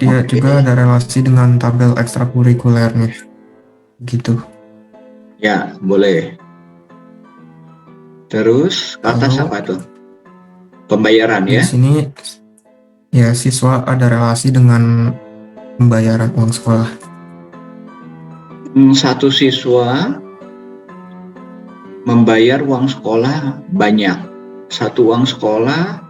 Dia Oke. juga ada relasi dengan tabel ekstrakurikulernya. Gitu. Ya, boleh. Terus ke atas Lalu apa tuh? Pembayaran di ya. sini ya siswa ada relasi dengan pembayaran uang sekolah. Satu siswa membayar uang sekolah banyak. Satu uang sekolah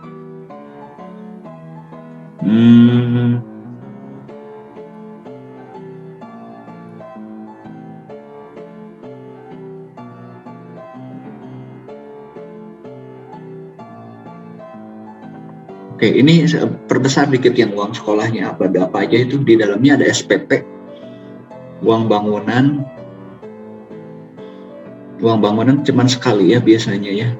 Oke, ini perbesar dikit yang uang sekolahnya apa aja itu di dalamnya ada SPP, uang bangunan cuman sekali ya biasanya ya.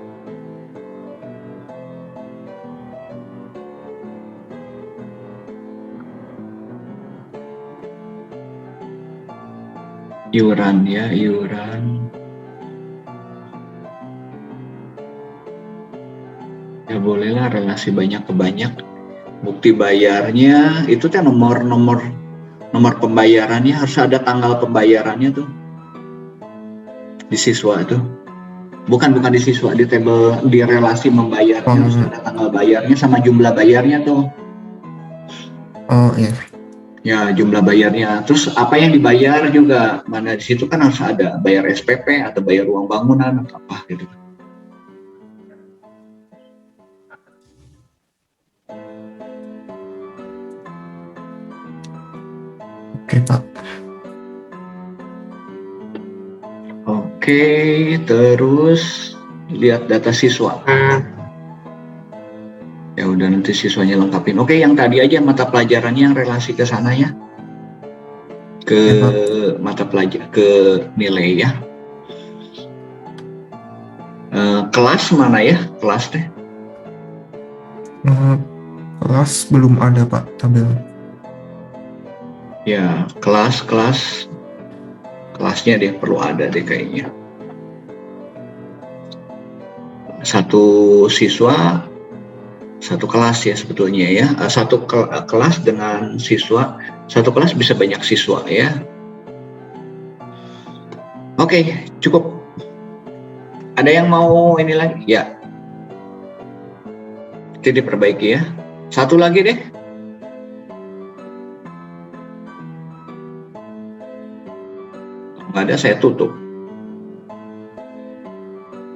Iuran ya, iuran. Ya bolehlah relasi banyak ke banyak. Bukti bayarnya itu kan nomor pembayarannya harus ada tanggal pembayarannya tuh di siswa itu. Bukan di siswa, di tabel di relasi membayarnya harus ada tanggal bayarnya sama jumlah bayarnya tuh. Oh iya. Ya jumlah bayarnya. Terus apa yang dibayar juga mana di situ kan harus ada bayar SPP atau bayar uang bangunan atau apa gitu. Oke Pak. Oke, terus lihat data siswa. Ya udah nanti siswanya lengkapin. Oke, yang tadi aja mata pelajarannya yang relasi ke sana ya. Ke mata pelajaran, ke nilai ya. Kelas mana ya? Kelas deh. Kelas belum ada Pak tabel. Ya, kelasnya deh perlu ada deh kayaknya. Satu siswa, satu kelas ya sebetulnya ya. Satu kelas dengan siswa, satu kelas bisa banyak siswa ya. Oke, cukup. Ada yang mau ini lagi? Ya. Itu diperbaiki ya. Satu lagi deh. Nggak ada, saya tutup.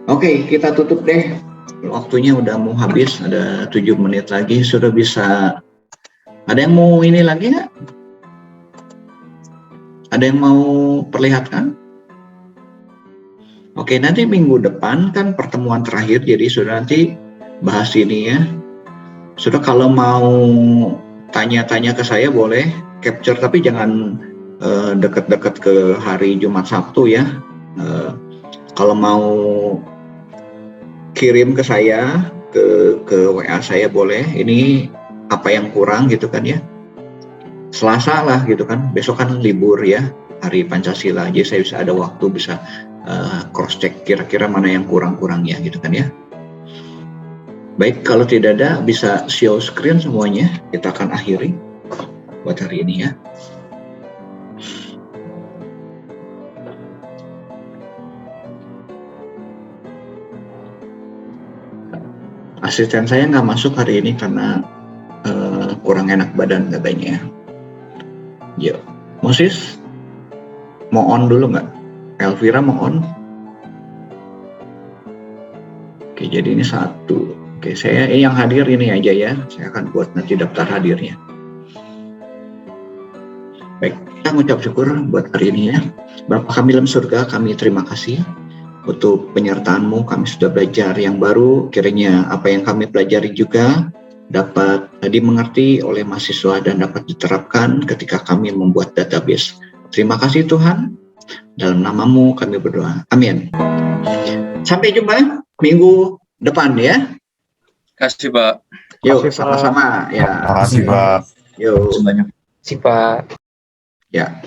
Oke, kita tutup deh. Waktunya udah mau habis, ada 7 menit lagi. Sudah bisa. Ada yang mau ini lagi nggak? Ada yang mau perlihatkan? Oke, nanti minggu depan kan pertemuan terakhir, jadi sudah nanti bahas ini ya. Sudah kalau mau tanya-tanya ke saya boleh capture, tapi jangan dekat-dekat ke hari Jumat Sabtu ya. Kalau mau kirim ke saya ke WA saya boleh. Ini apa yang kurang gitu kan ya. Selasa lah gitu kan. Besok kan libur ya, hari Pancasila. Jadi saya bisa ada waktu bisa cross check kira-kira mana yang kurang-kurangnya gitu kan ya. Baik, kalau tidak ada bisa show screen semuanya. Kita akan akhiri buat hari ini ya. Asisten saya nggak masuk hari ini karena kurang enak badan katanya. Yuk, Moses mau on dulu nggak? Elvira mau on? Oke, jadi ini 1. Oke, saya yang hadir ini aja ya. Saya akan buat nanti daftar hadirnya. Baik, kita mengucap syukur buat hari ini ya. Bapa kami dalam surga, kami terima kasih untuk penyertaan-Mu. Kami sudah belajar yang baru. Kiranya apa yang kami pelajari juga dapat dimengerti oleh mahasiswa dan dapat diterapkan ketika kami membuat database. Terima kasih Tuhan. Dalam nama-Mu kami berdoa. Amin. Sampai jumpa minggu depan ya. Kasih Pak. Yuk, Makasih, Pak. sama-sama ya. Makasih, Pak. Yuk. Sebanyak. Si Pak. Ya.